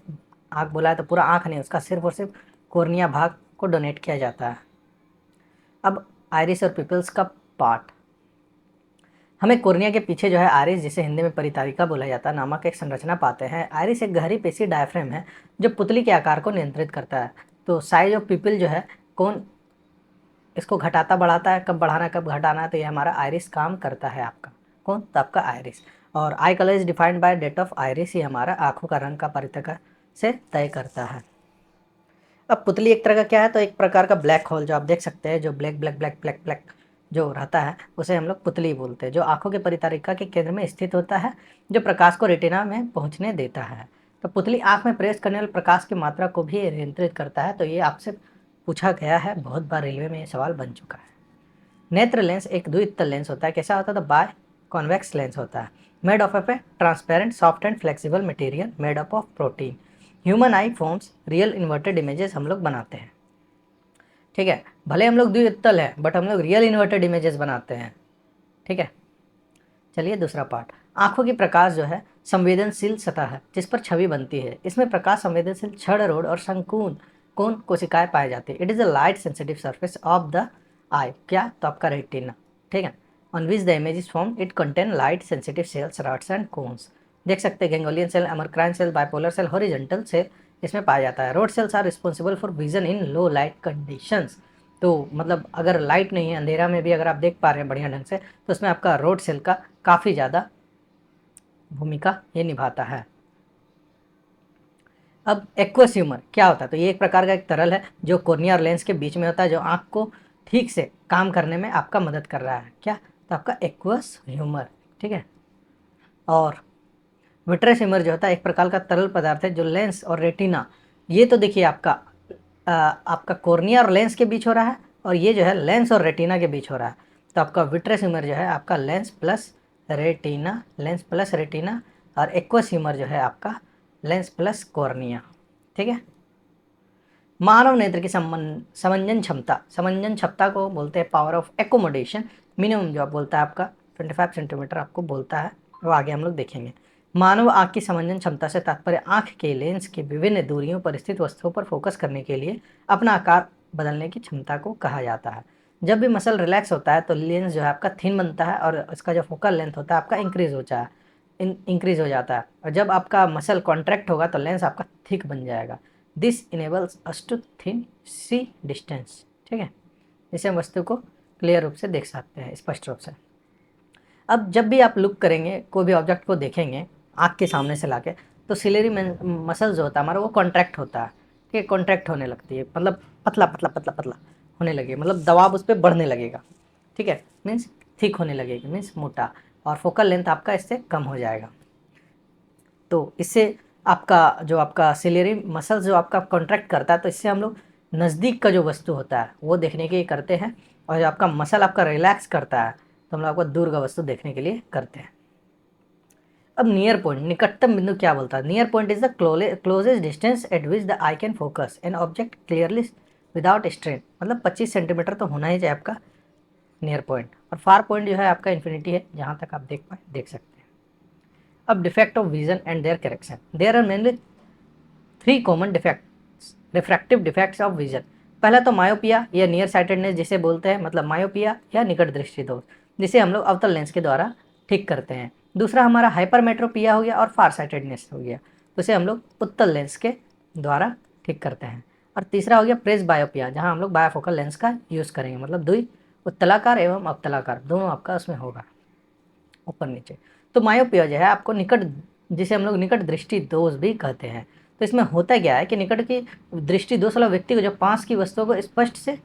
आँख बोला है तो पूरा आँख नहीं, उसका सिर्फ और सिर्फ कॉर्निया भाग को डोनेट किया जाता है। अब आइरिस और पिपल्स का पार्ट, हमें कॉर्निया के पीछे जो है आइरिस, जिसे हिंदी में परितारिका बोला जाता है, नामक एक संरचना पाते हैं। आइरिस एक गहरी पेशी डायफ्रेम है जो पुतली के आकार को नियंत्रित करता है। तो साइज ऑफ पिपल जो है कौन इसको घटाता बढ़ाता है, कब बढ़ाना है कब घटाना है, तो ये हमारा आइरिस काम करता है। आपका कौन, तो आपका आइरिस। और eye colour is defined by that of iris, ये हमारा आंखों का रंग का परितक से तय करता है। अब पुतली एक तरह का क्या है, तो एक प्रकार का ब्लैक होल जो आप देख सकते हैं, जो black black black black black जो रहता है उसे हम लोग पुतली बोलते हैं, जो आंखों के परितारिका के केंद्र में स्थित होता है, जो प्रकाश को रेटिना में पहुंचने देता है। तो पुतली आंख में प्रवेश करने वाले प्रकाश की मात्रा को भी नियंत्रित करता है। तो ये आपसे पूछा गया है, बहुत बार रेलवे में ये सवाल बन चुका है। नेत्र लेंस एक द्वितल लेंस होता है। कैसा होता है, तो बाय कॉन्वेक्स लेंस होता है, made of A transparent soft and flexible material made up of protein. Human I forms real inverted images हम लोग बनाते हैं। ठीक है, भले हम लोग द्वितल है बट हम लोग रियल इन्वर्टेड इमेजेस बनाते हैं। ठीक है, चलिए दूसरा पार्ट। आंखों की प्रकाश जो है संवेदनशील सतह है जिस पर छवि बनती है। इसमें प्रकाश संवेदनशील क्षण रोड और संकुन कौन कोशिकाएं पाई जाती है। It is a light sensitive surface of the eye, क्या, तो आपका रेटिना। ठीक है, on which the image is form, it contain light sensitive cells, rods and cones. देख सकते हैं ganglion cell, amacrine cell, bipolar cell, horizontal cell इसमें पाया जाता है। Rod cells are responsible for vision in low light conditions. तो मतलब अगर लाइट नहीं है, अंधेरा में भी अगर आप देख पा रहे हैं बढ़िया ढंग से, तो उसमें आपका रोड सेल का काफ़ी ज़्यादा भूमिका ये निभाता है। अब एक्वस ह्यूमर क्या होता है, तो ये एक प्रकार का एक तरल है जो कॉर्निया और लेंस के बीच में होता है, जो आँख को ठीक से काम करने में आपका मदद कर रहा है। क्या, तो आपका एक्वस ह्यूमर। ठीक है, और विट्रस ह्यूमर जो होता है एक प्रकार का तरल पदार्थ है जो लेंस और रेटिना, ये तो देखिए आपका कॉर्निया और लेंस के बीच हो रहा है, और ये जो है लेंस और रेटिना के बीच हो रहा है। तो आपका विट्रस ह्यूमर जो है आपका lens plus retina, lens plus retina, और एक्वस ह्यूमर जो है आपका लेंस प्लस कॉर्निया। ठीक है, मानव नेत्र की समंजन क्षमता को बोलते हैं पावर ऑफ एकोमोडेशन। मिनिमम जो आप बोलता है आपका 25 सेंटीमीटर आपको बोलता है, वो आगे हम लोग देखेंगे। मानव आँख की समंजन क्षमता से तात्पर्य आँख के लेंस के विभिन्न दूरियों पर स्थित वस्तुओं पर फोकस करने के लिए अपना आकार बदलने की क्षमता को कहा जाता है। जब भी मसल रिलैक्स होता है तो लेंस जो है आपका थिन बनता है, और इसका जो फोकल लेंथ होता है आपका इंक्रीज हो जाता है, और जब आपका मसल कॉन्ट्रैक्ट होगा तो लेंस आपका थिक बन जाएगा। This enables us to thin see distance. ठीक है, जिससे हम वस्तु को क्लियर रूप से देख सकते हैं, स्पष्ट रूप से। अब जब भी आप लुक करेंगे, कोई भी ऑब्जेक्ट को देखेंगे आँख के सामने से लाके, तो सिलेरी मसल जो होता है हमारा वो कॉन्ट्रैक्ट होता है, ठीक है, कॉन्ट्रैक्ट होने लगती है, मतलब पतला पतला पतला पतला होने लगे, मतलब दबाव उस पर बढ़ने लगेगा, ठीक है, मीन्स थिक होने लगेगी, मीन्स मोटा, और फोकल लेंथ आपका इससे कम हो जाएगा। तो इससे आपका सिलेरी मसल जो आपका कॉन्ट्रैक्ट करता है, तो इससे हम लोग नज़दीक का जो वस्तु होता है वो देखने के लिए करते हैं, और जो आपका मसल आपका रिलैक्स करता है तो हम लोग आपको दूर का वस्तु देखने के लिए करते हैं। अब नियर पॉइंट, निकटतम बिंदु क्या बोलता है? Near point is the closest distance eight which the I can focus an object clearly without strain, मतलब 25 सेंटीमीटर तो होना ही चाहिए आपका नियर पॉइंट, और फार पॉइंट जो है आपका इन्फिनिटी है, जहाँ तक आप देख सकते हैं। अब defect of vision and their correction, there are mainly 3 common defects, refractive defects of vision. पहला तो मायोपिया या नियर साइटेडनेस जिसे बोलते हैं, मतलब मायोपिया या निकट दृष्टि दोष, जिसे हम लोग अवतल लेंस के द्वारा ठीक करते हैं। दूसरा हमारा हाइपरमेट्रोपिया हो गया और फार साइटेडनेस हो गया, तो इसे हम लोग उत्तल लेंस के द्वारा ठीक करते हैं। और तीसरा हो गया प्रेस बायोपिया, जहाँ हम लोग बायोफोकल लेंस का यूज़ करेंगे, मतलब दुई उत्तलाकार एवं अवतलाकार दोनों आपका उसमें होगा, ऊपर नीचे। तो मायोपिया जो है आपको निकट, जिसे हम लोग निकट दृष्टि दोष भी कहते हैं। तो इसमें होता क्या है कि निकट की दृष्टि दोष वाला व्यक्ति को जो पास की वस्तुओं को स्पष्ट से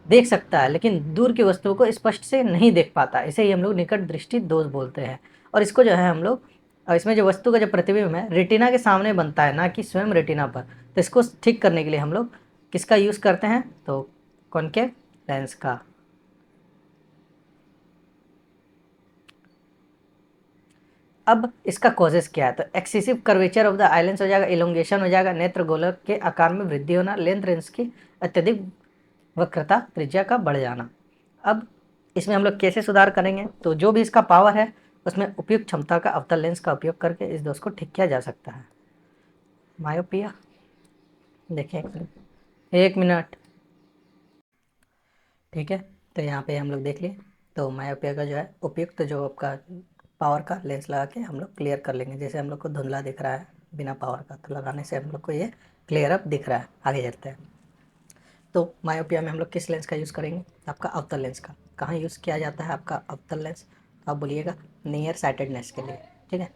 देख सकता है, लेकिन दूर की वस्तुओं को स्पष्ट से नहीं देख पाता, इसे ही हम लोग निकट दृष्टि दोष बोलते हैं। और इसको जो है हम लोग, इसमें जो वस्तु का जो प्रतिबिंब है रेटिना के सामने बनता है, ना कि स्वयं रेटिना पर। तो इसको ठीक करने के लिए हम लोग किसका यूज़ करते हैं? तो कॉनकेव लेंस का। अब इसका कॉजेस क्या है? तो excessive curvature of the islands हो जाएगा, इलोंगेशन हो जाएगा, नेत्र गोलक के आकार में वृद्धि होना, लेंथ रेंज की अत्यधिक वक्रता, त्रिज्या का बढ़ जाना। अब इसमें हम लोग कैसे सुधार करेंगे? तो जो भी इसका पावर है उसमें उपयुक्त क्षमता का अवतल लेंस का उपयोग करके इस दोष को ठीक किया जा सकता है। मायोपिया, देखिए 1 मिनट, ठीक है। तो यहाँ पे हम लोग देख लिए, तो मायोपिया का जो है उपयुक्त जो आपका पावर का लेंस लगा के हम लोग क्लियर कर लेंगे। जैसे हम लोग को धुंधला दिख रहा है बिना पावर का, तो लगाने से हम लोग को ये क्लियर अप दिख रहा है। आगे चलते हैं। तो मायोपिया में हम लोग किस लेंस का यूज़ करेंगे? आपका अवतल लेंस का। कहाँ यूज़ किया जाता है आपका अवतल लेंस? तो आप बोलिएगा नियर साइटेडनेस के लिए, ठीक है,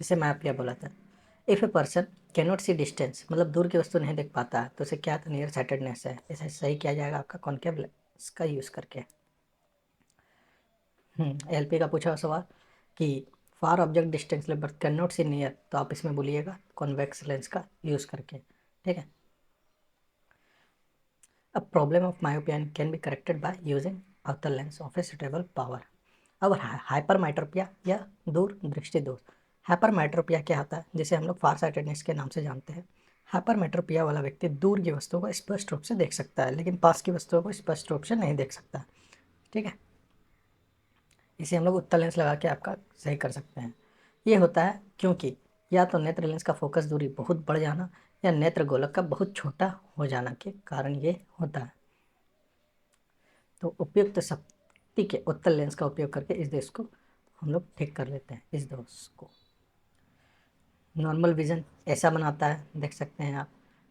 जिसे मायोपिया बोला था। If a person can not see distance, मतलब दूर की वस्तु नहीं देख पाता है, तो उसे क्या था? नियर साइटेडनेस है। इसे सही किया जाएगा आपका कॉनकेव लेंस का यूज़ करके। एलपी का पूछा हुआ सवाल कि far object distance but can not see near, तो आप इसमें बोलिएगा कॉन्वेक्स लेंस का यूज़ करके, ठीक है। A problem of myopia can be corrected by using अवतल lens of a suitable power। अब हाइपरमेट्रोपिया या दूर दृष्टि दोष। हाइपरमेट्रोपिया क्या होता है? जिसे हम लोग फार साइटेडनेस के नाम से जानते हैं। हाइपरमेट्रोपिया वाला व्यक्ति दूर की वस्तुओं को स्पष्ट रूप से देख सकता है, लेकिन पास की वस्तुओं को स्पष्ट रूप से नहीं देख सकता, ठीक है। इसे हम लोग उत्तल लेंस लगा के आपका सही कर सकते हैं। ये होता है क्योंकि या तो नेत्र लेंस का फोकस दूरी बहुत बढ़ जाना, या नेत्र गोलक का बहुत छोटा हो जाना के कारण ये होता है। तो उपयुक्त शक्ति के उत्तल लेंस का उपयोग करके इस दोष को हम लोग ठीक कर लेते हैं। इस दोष को नॉर्मल विजन ऐसा बनाता है, देख सकते हैं आप,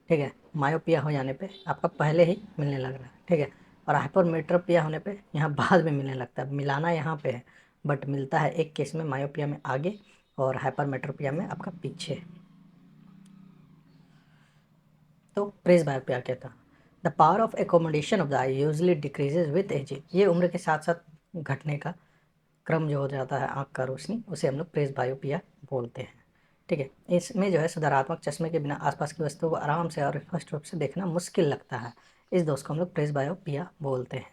ठीक है। मायोपिया हो जाने पे आपका पहले ही मिलने लग रहा है, ठीक है। और हाइपरमेट्रोपिया होने पे यहाँ बाद में मिलने लगता है। मिलाना यहाँ पे है, बट मिलता है एक केस में मायोपिया में आगे और हाइपरमेट्रोपिया में आपका पीछे। तो प्रेस बायोपिया क्या था? The power of accommodation of the I usually decreases with ageing. ये उम्र के साथ साथ घटने का क्रम जो हो जाता है आँख का रोशनी, उसे हम लोग प्रेस बायोपिया बोलते हैं, ठीक है। इसमें जो है सुधारात्मक चश्मे के बिना आसपास की वस्तुओं को आराम से और स्पष्ट रूप से देखना मुश्किल लगता है। इस दोष को हम लोग प्रेस बायोपिया बोलते हैं।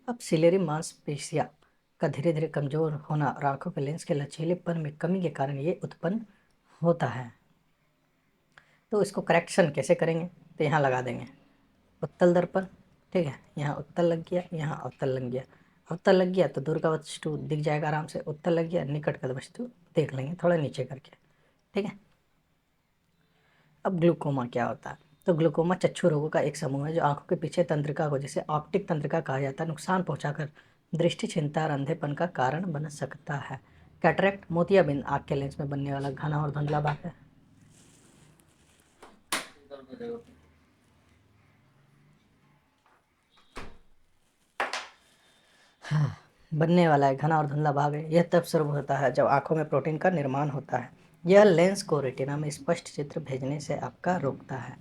अब सिलेरी मांसपेशियाँ का धीरे धीरे कमजोर होना और आँखों के लेंस के लचीलेपन में कमी के कारण ये उत्पन्न होता है। तो इसको करेक्शन कैसे करेंगे? तो यहाँ लगा देंगे उत्तल दर्पण, ठीक है। यहाँ उत्तल लग गया, यहाँ अवतल लग गया। अवतल लग गया तो दूर का वस्तु दिख जाएगा आराम से, उत्तल लग गया निकट का वस्तु देख लेंगे थोड़ा नीचे करके, ठीक है। अब ग्लूकोमा क्या होता है? तो ग्लूकोमा चक्षु रोगों का एक समूह है जो आंखों के पीछे तंत्रिका को, जिसे ऑप्टिक तंत्रिका कहा जाता है, नुकसान पहुंचाकर दृष्टि क्षीणता और अंधेपन का कारण बन सकता है। कैटरेक्ट मोतियाबिंद आँख के लेंस में बनने वाला घना और धुंधला भाग है। बनने वाला है घना और धुंधला भाग है, यह तब शुरू होता है जब आंखों में प्रोटीन का निर्माण होता है। यह लेंस को रेटिना में स्पष्ट चित्र भेजने से आपका रोकता है।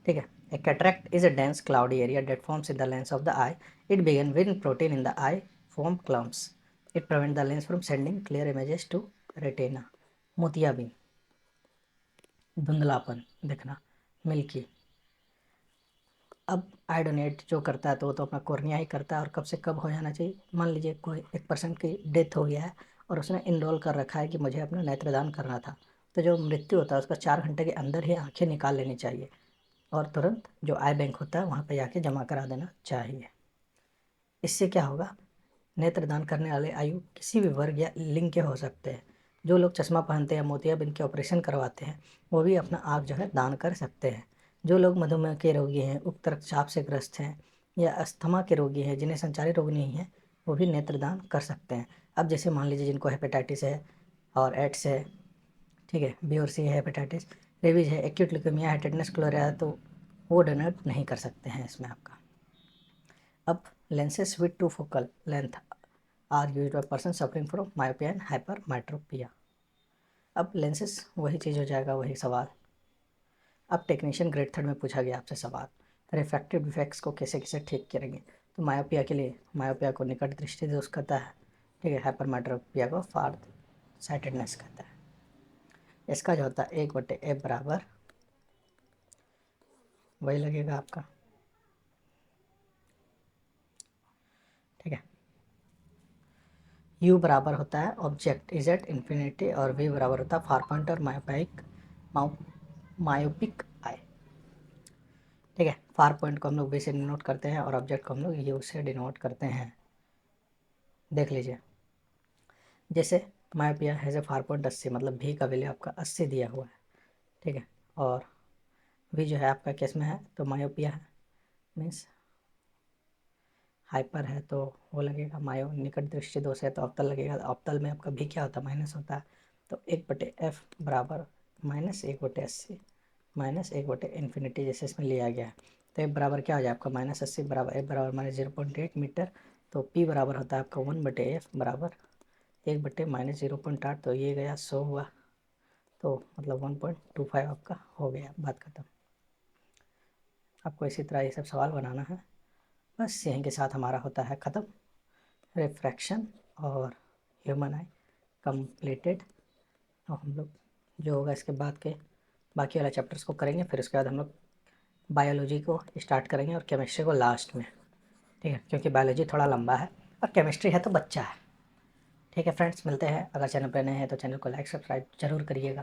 ठीक है। A cataract is a dense cloudy area that forms in the lens of the eye. It began when protein in the eye form clumps. It prevent the lens from sending clear images to retina. मोतियाबिंद, धुंधलापन दिखना, milky. अब आयोडोनेट जो करता है तो वो तो अपना कॉर्निया ही करता है, और कब से कब हो जाना चाहिए। मान लीजिए कोई एक पर्सन की डेथ हो गया है और उसने इनरोल कर रखा है कि मुझे अपना नेत्रदान करना था, तो जो मृत्यु होता है उसका 4 घंटे के अंदर ही आंखें निकाल लेनी चाहिए और तुरंत जो आई बैंक होता है वहाँ पर जाके जमा करा देना चाहिए। इससे क्या होगा, नेत्रदान करने वाले आयु किसी भी वर्ग या लिंग के हो सकते हैं। जो लोग चश्मा पहनते हैं, मोतियाबिंद के ऑपरेशन करवाते हैं, वो भी अपना आँख जो है दान कर सकते हैं। जो लोग मधुमेह के रोगी हैं, उच्च रक्तचाप से ग्रस्त हैं या अस्थमा के रोगी हैं, जिन्हें संचारी रोग नहीं है, वो भी नेत्रदान कर सकते हैं। अब जैसे मान लीजिए जिनको हेपेटाइटिस है और एड्स है, ठीक है, बी और सी है, हेपेटाइटिस, रेबीज है, एक्यूट ल्यूकेमिया है, टेटनस क्लोरा है, तो वो डोनेट नहीं कर सकते हैं इसमें आपका। अब lenses with two focal length are used by person suffering from myopia and hypermetropia। अब lenses वही चीज़ हो जाएगा, वही सवाल। अब टेक्नीशियन ग्रेड थर्ड में पूछा गया आपसे सवाल, रिफ्रैक्टिव डिफेक्ट्स को कैसे कैसे ठीक करेंगे। तो मायोपिया के लिए, मायोपिया को निकट दृष्टि दोष कहता है, ठीक है, हाइपरमेट्रोपिया को फार साइटेडनेस कहता है। इसका जो होता है 1/f बराबर वही लगेगा आपका, ठीक है। u बराबर होता है ऑब्जेक्ट इज एट इन्फिनिटी और v बराबर होता है फार पॉइंट और मायोपिक आई। ठीक है। फार पॉइंट को हम लोग v से डिनोट करते हैं और ऑब्जेक्ट को हम लोग u से डिनोट करते हैं। देख लीजिए, जैसे myopia has a far point 80, मतलब v का वैल्यू आपका 80 दिया हुआ है, ठीक है, और v जो है आपका केस में है तो मायोपिया है, मीन्स हाइपर है तो वो लगेगा, मायो निकट दृष्टि दोष है तो अवतल लगेगा। अवतल में आपका भी क्या होता है, माइनस होता है, तो 1/f बराबर -1/80 -1/इन्फिनिटी जैसे इसमें लिया गया है। तो f बराबर क्या हो जाए आपका -80 बराबर f बराबर -0.8 मीटर, तो p बराबर होता है आपका 1/f बराबर 1/-0.8, तो ये गया 100 हुआ, तो मतलब 1.25 आपका हो गया, बात खत्म। आपको इसी तरह ये सब सवाल बनाना है, बस यहीं के साथ हमारा होता है ख़त्म रिफ्रैक्शन और ह्यूमन आई कंप्लीटेड। और हम लोग जो होगा इसके बाद के बाकी वाला चैप्टर्स को करेंगे, फिर उसके बाद हम लोग बायोलॉजी को स्टार्ट करेंगे और केमिस्ट्री को लास्ट में, ठीक है, क्योंकि बायोलॉजी थोड़ा लंबा है और केमिस्ट्री है तो बच्चा है। ठीक है फ्रेंड्स, मिलते हैं। अगर चैनल पर नए हैं तो चैनल को लाइक सब्सक्राइब जरूर करिएगा,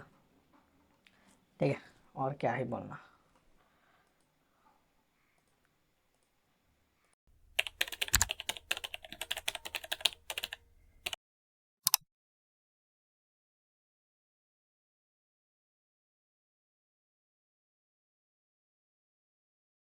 ठीक है, और क्या ही बोलना।